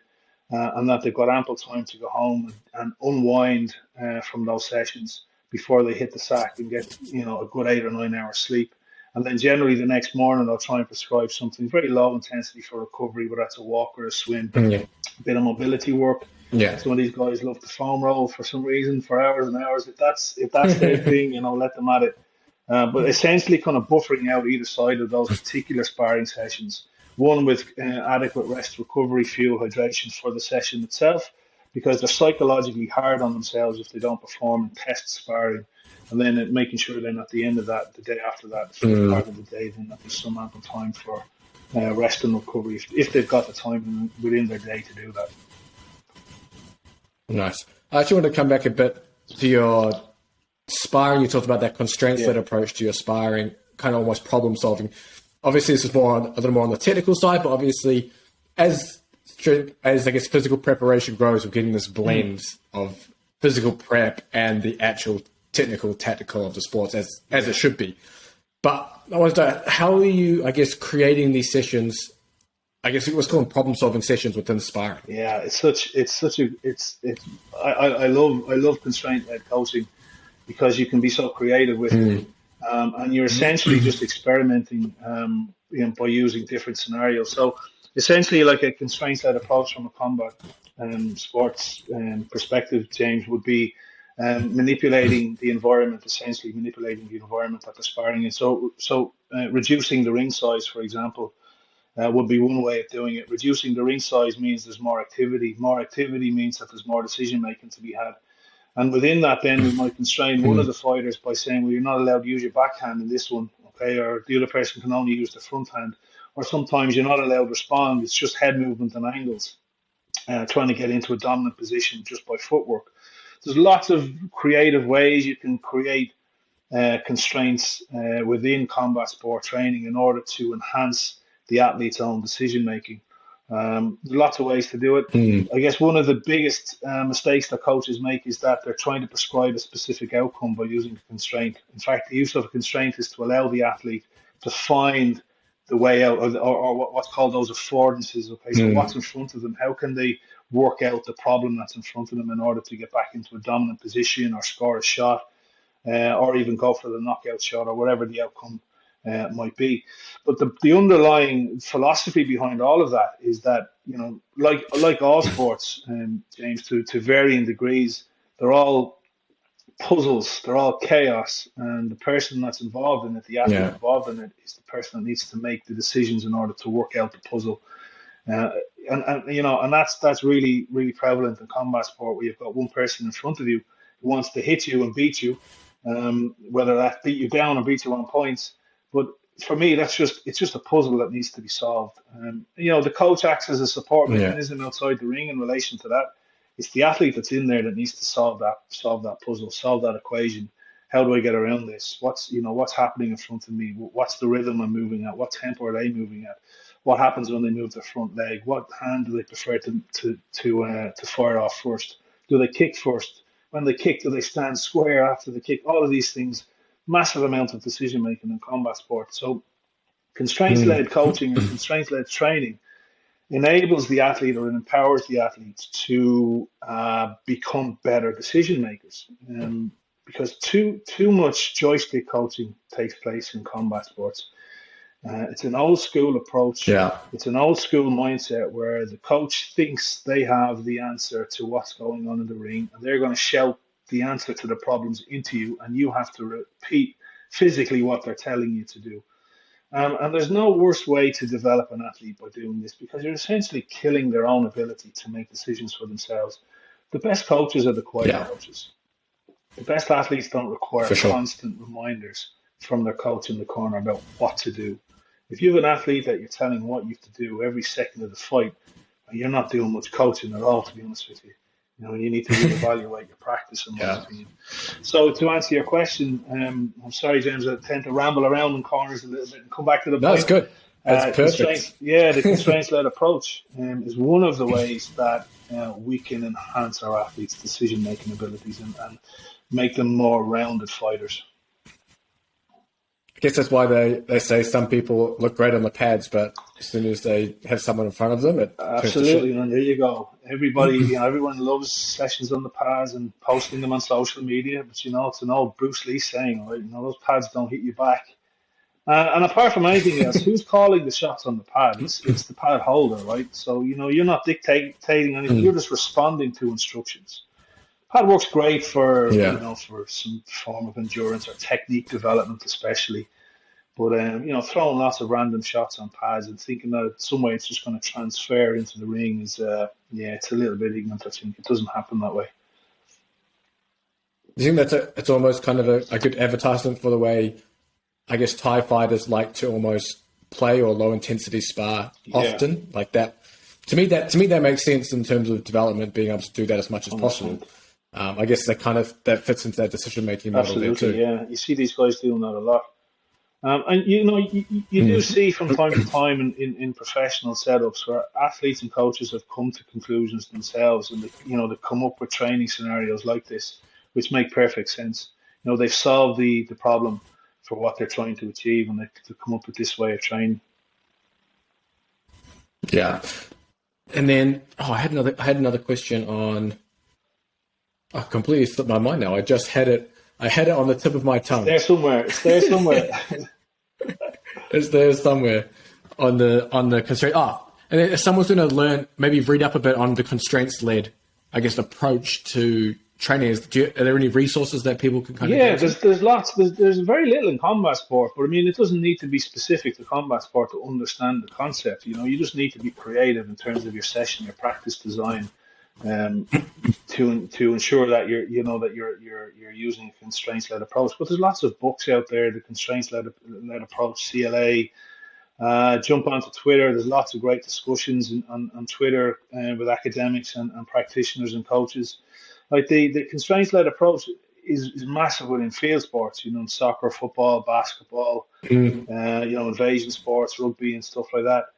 and that they've got ample time to go home and unwind from those sessions before they hit the sack and get a good 8 or 9 hours sleep. And then generally the next morning I'll try and prescribe something very low intensity for recovery, whether that's a walk or a swim, Yeah. a bit of mobility work. Yeah. Some of these guys love to foam roll for some reason for hours and hours. If that's their thing, let them at it. But essentially kind of buffering out either side of those particular sparring sessions. One with adequate rest, recovery, fuel, hydration for the session itself, because they're psychologically hard on themselves if they don't perform in test sparring. And then making sure then at the end of that, the day after that, the part of the day, then that there's some ample time for rest and recovery if they've got the time within their day to do that. Nice. I actually want to come back a bit to your sparring. You talked about that constraints-led approach to your sparring, kind of almost problem solving. Obviously, this is a little more on the technical side, but obviously, as I guess physical preparation grows, we're getting this blend of physical prep and the actual technical, tactical of the sports as it should be. But I wanted to, how are you, I guess, creating these sessions? I guess it was called problem solving sessions within sparring. Yeah, I love constraint led coaching because you can be so creative with it. And you're essentially just experimenting by using different scenarios. So essentially like a constraint led approach from a combat sports perspective, James, would be manipulating the environment that they're sparring in. So reducing the ring size, for example, would be one way of doing it. Reducing the ring size means there's more activity. More activity means that there's more decision making to be had. And within that, then we might constrain one of the fighters by saying, well, you're not allowed to use your backhand in this one, okay? Or the other person can only use the front hand. Or sometimes you're not allowed to respond. It's just head movement and angles, trying to get into a dominant position just by footwork. There's lots of creative ways you can create constraints within combat sport training in order to enhance the athlete's own decision making. There's lots of ways to do it. I guess one of the biggest mistakes that coaches make is that they're trying to prescribe a specific outcome by using a constraint. In fact, the use of a constraint is to allow the athlete to find the way out, or what's called those affordances. Okay, so what's in front of them? How can they work out the problem that's in front of them in order to get back into a dominant position or score a shot, or even go for the knockout shot or whatever the outcome might be. But the underlying philosophy behind all of that is that, like all sports, James, to varying degrees, they're all puzzles, they're all chaos, and the person that's involved in it, the athlete Yeah. involved in it, is the person that needs to make the decisions in order to work out the puzzle. Uh, and that's really prevalent in combat sport, where you've got one person in front of you who wants to hit you and beat you, whether that beat you down or beat you on points. But for me, it's just a puzzle that needs to be solved. The coach acts as a support Yeah. mechanism outside the ring in relation to that. It's the athlete that's in there that needs to solve that puzzle, solve that equation. How do I get around this? What's happening in front of me? What's the rhythm I'm moving at? What tempo are they moving at? What happens when they move their front leg? What hand do they prefer to fire off first? Do they kick first? When they kick, do they stand square after the kick? All of these things, massive amount of decision making in combat sport. So constraints led coaching and constraints led training enables the athlete, or it empowers the athletes to become better decision makers. Because too much joystick coaching takes place in combat sports. It's an old school approach. Yeah. It's an old school mindset where the coach thinks they have the answer to what's going on in the ring, and they're going to shout the answer to the problems into you, and you have to repeat physically what they're telling you to do. And there's no worse way to develop an athlete by doing this, because you're essentially killing their own ability to make decisions for themselves. The best coaches are the quiet coaches. The best athletes don't require constant reminders from their coach in the corner about what to do. If you have an athlete that you're telling what you have to do every second of the fight, you're not doing much coaching at all, to be honest with you. You need to reevaluate your practice, in my opinion. So to answer your question, I'm sorry, James, I tend to ramble around in corners a little bit and come back to the point. No, it's good. That's perfect. The constraints-led approach is one of the ways that we can enhance our athletes' decision-making abilities and make them more rounded fighters. I guess that's why they say some people look great on the pads, but as soon as they have someone in front of them, it absolutely. And there you go. Everyone loves sessions on the pads and posting them on social media. But it's an old Bruce Lee saying, right? Those pads don't hit you back. And apart from anything else, who's calling the shots on the pad? It's the pad holder, right? So you're not dictating anything. You're just responding to instructions. Pad works great for for some form of endurance or technique development, especially. But throwing lots of random shots on pads and thinking that some way it's just going to transfer into the ring is it's a little bit ignorant. I think it doesn't happen that way. Do you think it's almost kind of a good advertisement for the way, I guess, Thai fighters like to almost play or low intensity spar often like that? To me, that makes sense in terms of development, being able to do that as much as possible. I guess that fits into that decision-making model. Absolutely, there too. You see these guys doing that a lot. And you do see from time to time in professional setups where athletes and coaches have come to conclusions themselves, and they come up with training scenarios like this, which make perfect sense. They've solved the problem for what they're trying to achieve, and they come up with this way of training. Yeah, and then I had another question on. I completely slipped my mind now. I just had it. I had it on the tip of my tongue. It's there somewhere. It's there somewhere on the constraint. And if someone's going to maybe read up a bit on the constraints-led, I guess, approach to training. Are there any resources that people can kind of? Yeah, there's lots. There's very little in combat sport, but I mean, it doesn't need to be specific to combat sport to understand the concept. You just need to be creative in terms of your session, your practice design. To ensure that you're using a constraints-led approach. But there's lots of books out there, the constraints-led approach, CLA. Jump onto Twitter. There's lots of great discussions on Twitter with academics and practitioners and coaches. Like the constraints-led approach is massive within field sports. In soccer, football, basketball. Invasion sports, rugby, and stuff like that.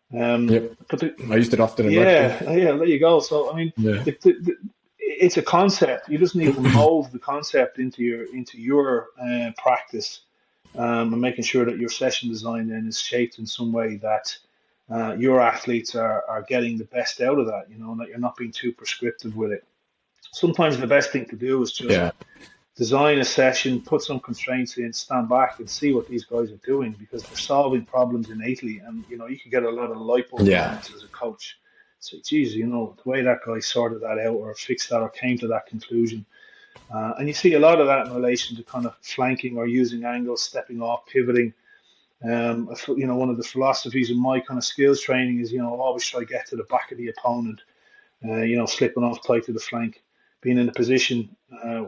But I used it often. There you go. So I mean, it's a concept. You just need to mold the concept into your practice, and making sure that your session design then is shaped in some way that your athletes are getting the best out of that. And that you're not being too prescriptive with it. Sometimes the best thing to do is just design a session, put some constraints in, stand back and see what these guys are doing, because they're solving problems innately. And, you can get a lot of light bulb Yeah. moments as a coach. So, geez, the way that guy sorted that out or fixed that or came to that conclusion. And you see a lot of that in relation to kind of flanking or using angles, stepping off, pivoting. One of the philosophies in my kind of skills training is, always try to get to the back of the opponent, slipping off tight to the flank, being in a position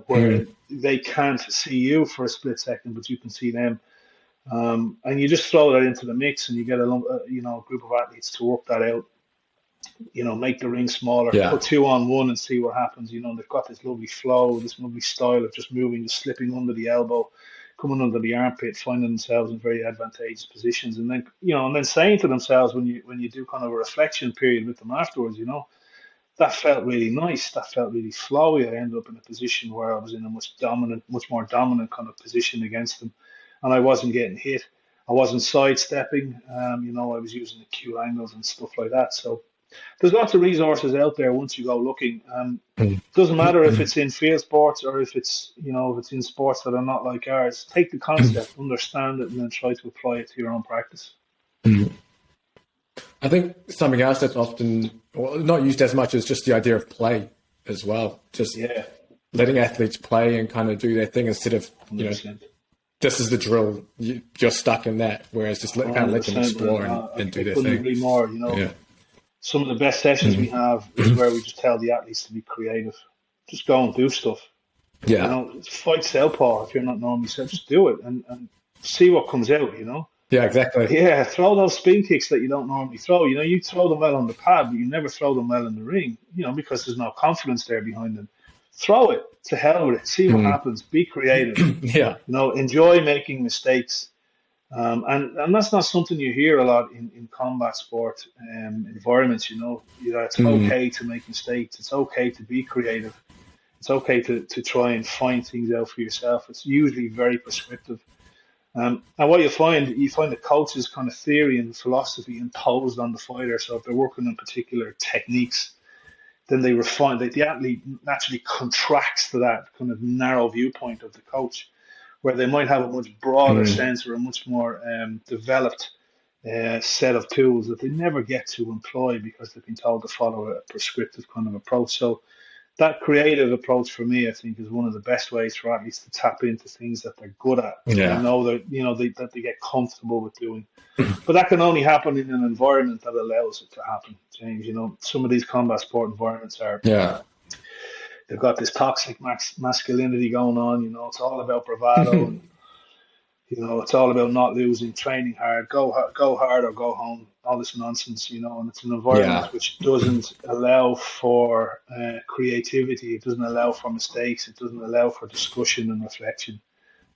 where they can't see you for a split second, but you can see them. And you just throw that into the mix, and you get a group of athletes to work that out. Make the ring smaller, Yeah. put 2-on-1 and see what happens. They've got this lovely flow, this lovely style of just moving, just slipping under the elbow, coming under the armpit, finding themselves in very advantageous positions, and then saying to themselves when you do kind of a reflection period with them afterwards, that felt really nice, that felt really flowy. I ended up in a position where I was in a much more dominant kind of position against them, and I wasn't getting hit. I wasn't sidestepping. I was using acute angles and stuff like that. So there's lots of resources out there once you go looking. Doesn't matter if it's in field sports or if it's in sports that are not like ours. Take the concept, understand it, and then try to apply it to your own practice. I think something else that's often not used as much is just the idea of play as well. Just letting athletes play and kind of do their thing instead of, 100%. This is the drill. You're stuck in that. Whereas just let them explore and do their thing. Couldn't agree more. Some of the best sessions we have is where we just tell the athletes to be creative. Just go and do stuff. Yeah. Fight southpaw if you're not normally so. Just do it and see what comes out. Yeah, exactly. Yeah, throw those spin kicks that you don't normally throw. You throw them well on the pad, but you never throw them well in the ring. Because there's no confidence there behind them. Throw it. To hell with it. See what happens. Be creative. Yeah. Enjoy making mistakes. And that's not something you hear a lot in combat sport environments. It's okay to make mistakes. It's okay to be creative. It's okay to try and find things out for yourself. It's usually very prescriptive. And what you find the coach's kind of theory and philosophy imposed on the fighter. So if they're working on particular techniques, then they refine that the athlete naturally contracts to that kind of narrow viewpoint of the coach, where they might have a much broader sense or a much more developed set of tools that they never get to employ because they've been told to follow a prescriptive kind of approach. So that creative approach for me, I think, is one of the best ways for athletes to tap into things that they're good at. Yeah. They know that they get comfortable with doing. But that can only happen in an environment that allows it to happen, James. Some of these combat sport environments are they've got this toxic masculinity going on. It's all about bravado. And, it's all about not losing, training hard, go hard or go home. All this nonsense, and it's an environment which doesn't allow for creativity. It doesn't allow for mistakes. It doesn't allow for discussion and reflection.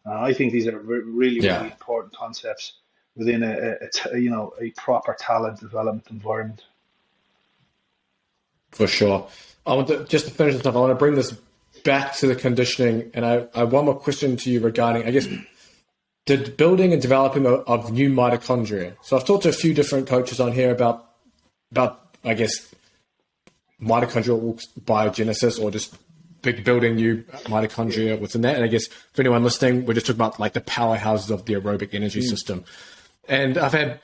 I think these are really important concepts within a proper talent development environment. For sure. I want to just to finish this up. I want to bring this back to the conditioning, and I have one more question to you regarding, I guess, the building and developing of new mitochondria. So I've talked to a few different coaches on here about I guess mitochondrial biogenesis or just building new mitochondria within that. And I guess for anyone listening, we're just talking about like the powerhouses of the aerobic energy system. And I've had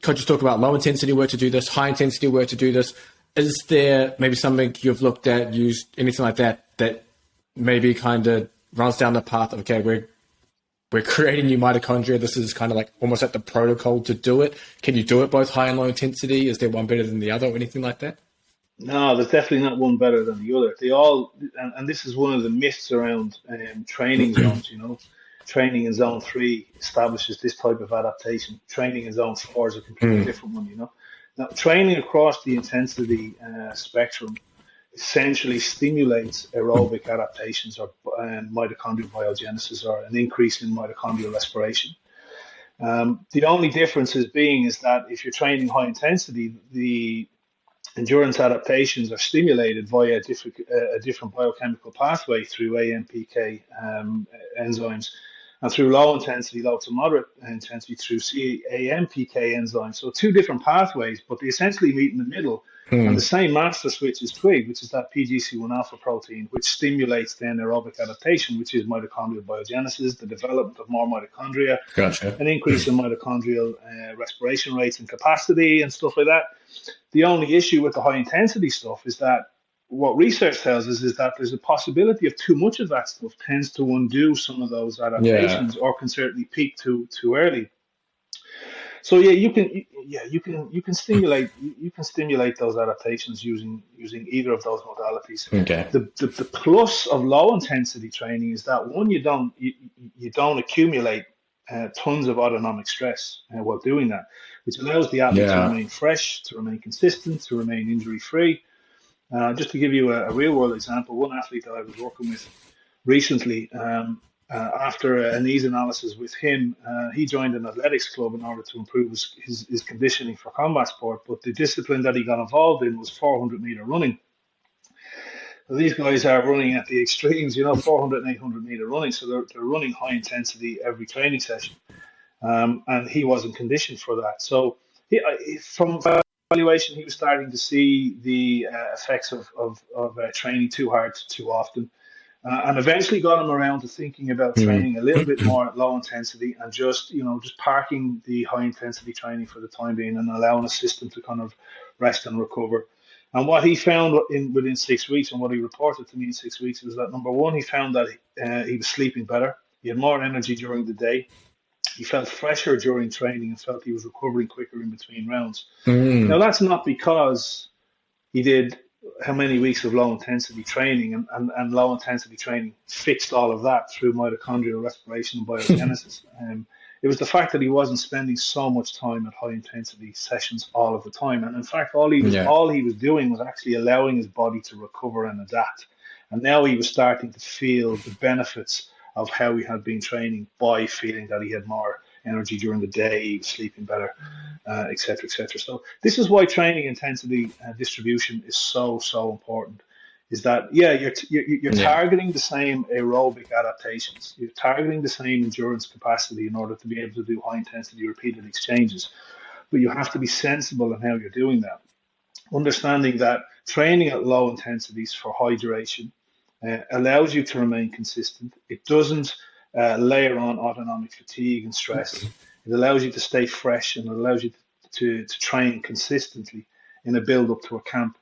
coaches talk about low intensity work to do this, high intensity work to do this. Is there maybe something you've looked at, used, anything like that maybe kind of runs down the path of, okay, we're creating new mitochondria. This is kind of like almost like the protocol to do it. Can you do it both high and low intensity? Is there one better than the other or anything like that? No, there's definitely not one better than the other. They all, and this is one of the myths around training zones. Training in zone 3 establishes this type of adaptation. Training in zone 4 is a completely different one. Now, training across the intensity spectrum essentially stimulates aerobic adaptations or mitochondrial biogenesis or an increase in mitochondrial respiration. The only difference is that if you're training high intensity, the endurance adaptations are stimulated via a different biochemical pathway through AMPK enzymes, and through low intensity, low to moderate intensity through CAMPK enzymes. So two different pathways, but they essentially meet in the middle. And the same master switch is TWIG, which is that PGC1 alpha protein, which stimulates the anaerobic adaptation, which is mitochondrial biogenesis, the development of more mitochondria, Gotcha. an increase in mitochondrial respiration rates and capacity and stuff like that. The only issue with the high intensity stuff is that what research tells us is that there's a possibility of too much of that stuff tends to undo some of those adaptations, or can certainly peak too early. So you can stimulate those adaptations using either of those modalities. Okay. The plus of low intensity training is that one, you don't accumulate tons of autonomic stress while doing that, which allows the athlete to remain fresh, to remain consistent, to remain injury free. Just to give you a real world example, one athlete that I was working with recently, after a knees analysis with him, he joined an athletics club in order to improve his conditioning for combat sport. But the discipline that he got involved in was 400-meter running. So these guys are running at the extremes, 400 and 800-meter running. So they're running high intensity every training session. And he wasn't conditioned for that. So from evaluation, he was starting to see the effects of training too hard too often. And eventually got him around to thinking about training a little bit more at low intensity, and just parking the high intensity training for the time being and allowing a system to kind of rest and recover. And what he found within 6 weeks, and what he reported to me in 6 weeks, was that, number one, he found that he was sleeping better. He had more energy during the day. He felt fresher during training and felt he was recovering quicker in between rounds. Now, that's not because he did how many weeks of low intensity training, and low intensity training fixed all of that through mitochondrial respiration and biogenesis. It was the fact that he wasn't spending so much time at high intensity sessions all of the time. And in fact, all he was doing was actually allowing his body to recover and adapt. And now he was starting to feel the benefits of how he had been training by feeling that he had more energy during the day, he was sleeping better, et cetera, et cetera. So this is why training intensity distribution is so important. Is that you're targeting the same aerobic adaptations, you're targeting the same endurance capacity in order to be able to do high intensity repeated exchanges, but you have to be sensible in how you're doing that. Understanding that training at low intensities for high duration allows you to remain consistent. It doesn't layer on autonomic fatigue and stress. It allows you to stay fresh, and it allows you to train consistently in a build up to a camp.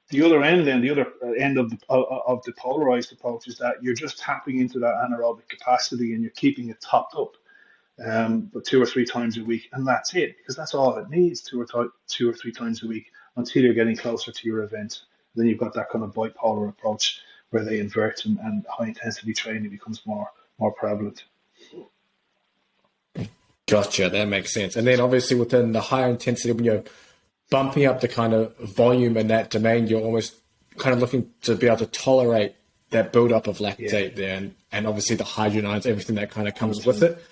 The other end of the polarized approach is that you're just tapping into that anaerobic capacity and you're keeping it topped up, but 2 or 3 times a week, and that's it, because that's all it needs, 2 or 3 times a week, until you're getting closer to your event. Then you've got that kind of bipolar approach where they invert, and high intensity training becomes more prevalent. Gotcha, that makes sense. And then obviously within the higher intensity, when you're bumping up the kind of volume in that domain, you're almost kind of looking to be able to tolerate that buildup of lactate there, and obviously the hydrogen ions, everything that kind of comes with it.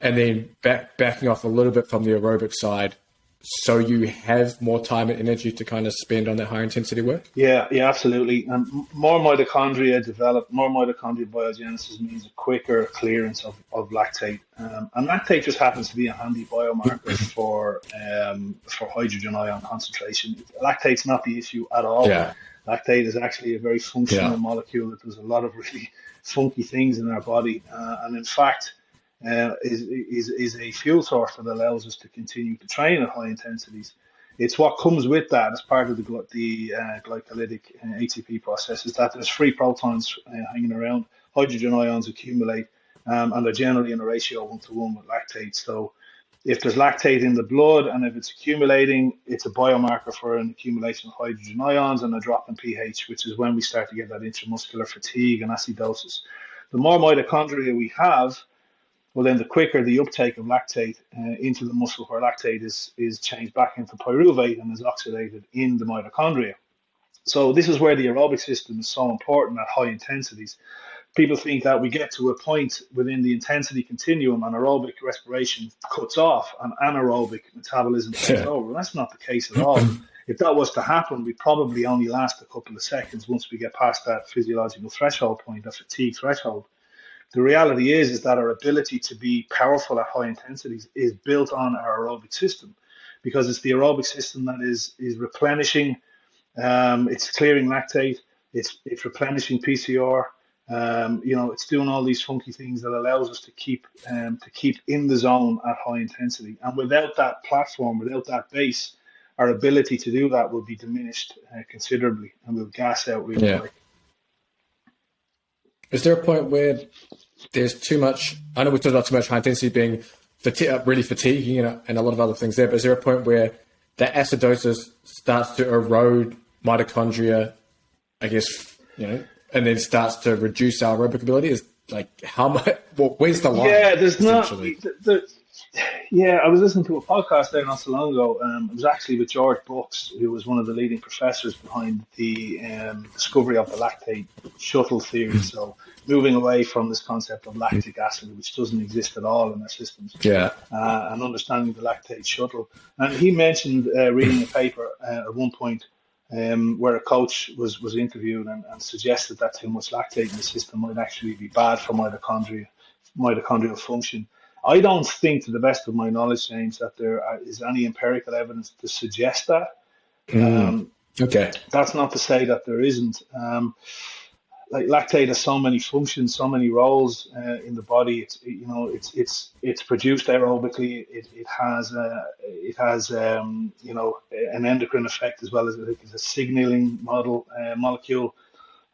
And then backing off a little bit from the aerobic side, so you have more time and energy to kind of spend on that higher intensity work? Yeah, absolutely. And more mitochondria develop, more mitochondrial biogenesis means a quicker clearance of lactate. And lactate just happens to be a handy biomarker for hydrogen ion concentration. Lactate's not the issue at all. Yeah. Lactate is actually a very functional molecule that does a lot of really funky things in our body. And in fact, is a fuel source that allows us to continue to train at high intensities. It's what comes with that as part of the glycolytic ATP process, is that there's free protons hanging around, hydrogen ions accumulate, and they're generally in a ratio 1-to-1 with lactate. So if there's lactate in the blood and if it's accumulating, it's a biomarker for an accumulation of hydrogen ions and a drop in pH, which is when we start to get that intramuscular fatigue and acidosis. The more mitochondria we have, well, then the quicker the uptake of lactate into the muscle, where lactate is changed back into pyruvate and is oxidated in the mitochondria. So this is where the aerobic system is so important at high intensities. People think that we get to a point within the intensity continuum and aerobic respiration cuts off and anaerobic metabolism takes over. Well, that's not the case at all. If that was to happen, we'd probably only last a couple of seconds once we get past that physiological threshold point, that fatigue threshold. the reality is that our ability to be powerful at high intensities is built on our aerobic system, because it's the aerobic system that is replenishing, it's clearing lactate, it's replenishing PCR. It's doing all these funky things that allows us to keep in the zone at high intensity. And without that platform, without that base, our ability to do that will be diminished considerably, and we'll gas out really quick. Is there a point where there's too much? I know we talked about too much high intensity being really fatiguing and a lot of other things there, but is there a point where that acidosis starts to erode mitochondria, I guess, and then starts to reduce our aerobic ability? Is like how much? Well, where's the line? Yeah, there's not. Yeah, I was listening to a podcast there not so long ago. It was actually with George Brooks, who was one of the leading professors behind the discovery of the lactate shuttle theory. So moving away from this concept of lactic acid, which doesn't exist at all in our systems, and understanding the lactate shuttle. And he mentioned reading a paper at one point where a coach was interviewed and suggested that too much lactate in the system might actually be bad for mitochondrial function. I don't think, to the best of my knowledge, James, that there is any empirical evidence to suggest that. Okay. That's not to say that there isn't. Like lactate has so many functions, so many roles in the body. It's produced aerobically. It has an endocrine effect, as well as it's a signaling molecule.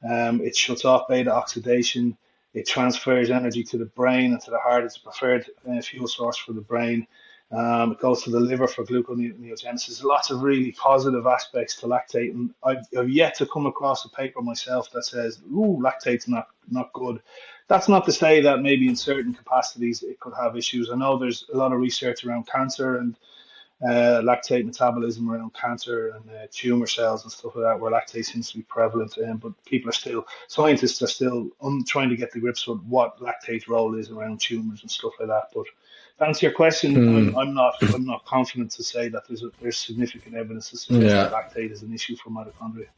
It shuts off beta oxidation. It transfers energy to the brain and to the heart. It's a preferred fuel source for the brain. It goes to the liver for gluconeogenesis. There's lots of really positive aspects to lactate, and I've yet to come across a paper myself that says, "Ooh, lactate's not good." That's not to say that maybe in certain capacities it could have issues. I know there's a lot of research around cancer and lactate metabolism around cancer and tumor cells and stuff like that, where lactate seems to be prevalent. But scientists are still trying to get to grips with what lactate's role is around tumors and stuff like that. But to answer your question, I'm not confident to say that there's significant evidence to suggest that lactate is an issue for mitochondria.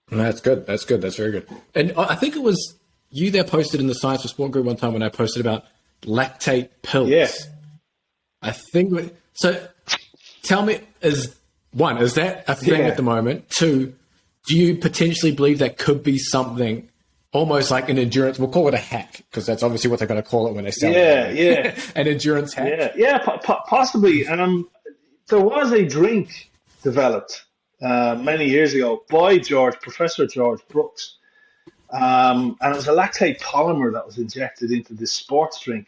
That's good. That's very good. And I think it was you that posted in the Science for Sport group one time when I posted about lactate pills. Yeah. I think so. Tell me, is that a thing at the moment? Two, do you potentially believe that could be something almost like an endurance? We'll call it a hack, because that's obviously what they're going to call it when they sell it. An endurance hack. Possibly. And there was a drink developed many years ago by Professor George Brooks, and it was a lactate polymer that was injected into this sports drink,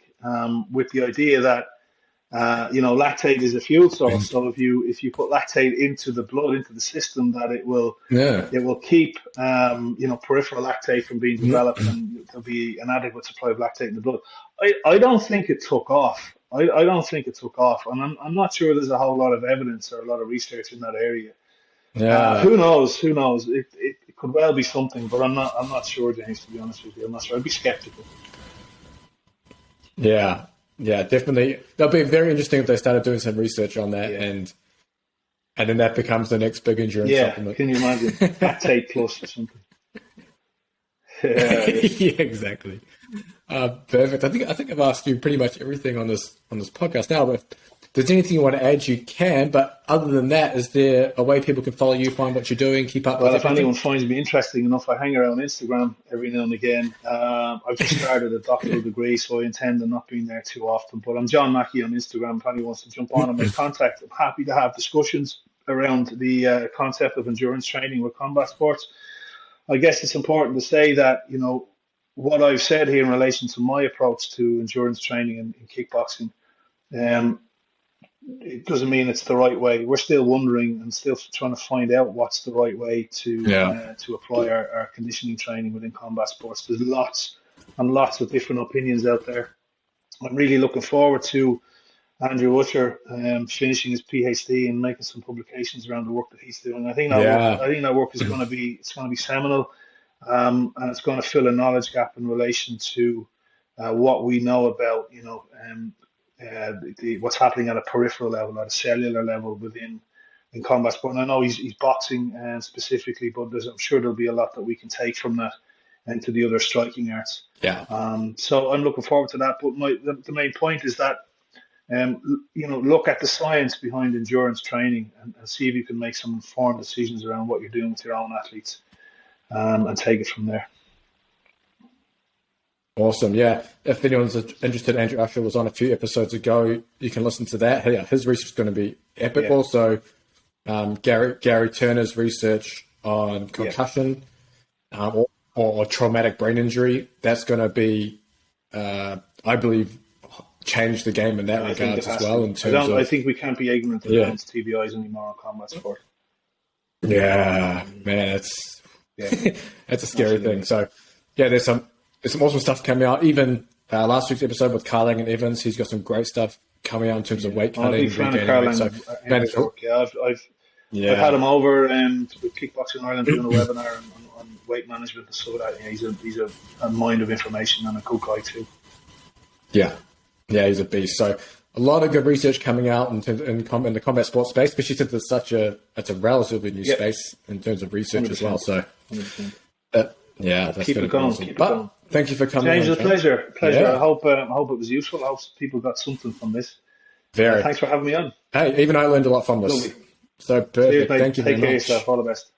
with the idea that lactate is a fuel source. So if you put lactate into the blood, into the system, that it will keep peripheral lactate from being developed, and there'll be an adequate supply of lactate in the blood. I don't think it took off. I don't think it took off, and I'm not sure there's a whole lot of evidence or a lot of research in that area. Who knows? It could well be something, but I'm not sure, James. To be honest with you, I'm not sure. I'd be skeptical. Yeah, definitely. That'll be very interesting if they started doing some research on that, and then that becomes the next big endurance supplement. Can you imagine? Lactate plus or something. Yeah, exactly. Perfect. I think I've asked you pretty much everything on this podcast now, but if there's anything you want to add, you can. But other than that, is there a way people can follow you, find what you're doing, keep up with it? Well, if anyone finds me interesting enough, I hang around Instagram every now and again. I've just started a doctoral degree, so I intend on not being there too often. But I'm John Mackey on Instagram. If anyone wants to jump on and make contact, I'm happy to have discussions around the concept of endurance training with combat sports. I guess it's important to say that, what I've said here in relation to my approach to endurance training in kickboxing, it doesn't mean it's the right way. We're still wondering and still trying to find out what's the right way to apply our conditioning training within combat sports. There's lots and lots of different opinions out there. I'm really looking forward to Andrew Utcher finishing his PhD and making some publications around the work that he's doing. I think that work is going to be seminal, and it's going to fill a knowledge gap in relation to what we know about what's happening at a peripheral level, at a cellular level in combat sport. And I know he's boxing specifically, but I'm sure there'll be a lot that we can take from that into the other striking arts. Yeah. So I'm looking forward to that. But the main point is that look at the science behind endurance training and see if you can make some informed decisions around what you're doing with your own athletes, and take it from there. Awesome. Yeah. If anyone's interested, Andrew Usher was on a few episodes ago. You can listen to that. Yeah, his research is going to be epic. Yeah. Also, Gary Turner's research on concussion or traumatic brain injury. That's going to be, I believe, change the game in that regards as well. I think we can't be ignorant of TBIs anymore in combat sport. Yeah, man, it's that's a scary thing. So, yeah, there's some awesome stuff coming out. Even last week's episode with Carl and Evans, he's got some great stuff coming out in terms of weight cutting. I've had him over with Kickboxing Ireland doing a webinar on weight management and stuff like that. Yeah, he's a mind of information and a good guy too. Yeah, he's a beast. So a lot of good research coming out in the combat sports space, especially since it's a relatively new space in terms of research 100%. As well. So, that's keep it going. Awesome. Keep it going. Thank you for coming. James, a pleasure. Pleasure. Yeah. I hope it was useful. I hope people got something from this. Very. Thanks for having me on. Hey, even I learned a lot from this. Lovely. So perfect. Cheers, thank you very much. Take care of yourself. All the best.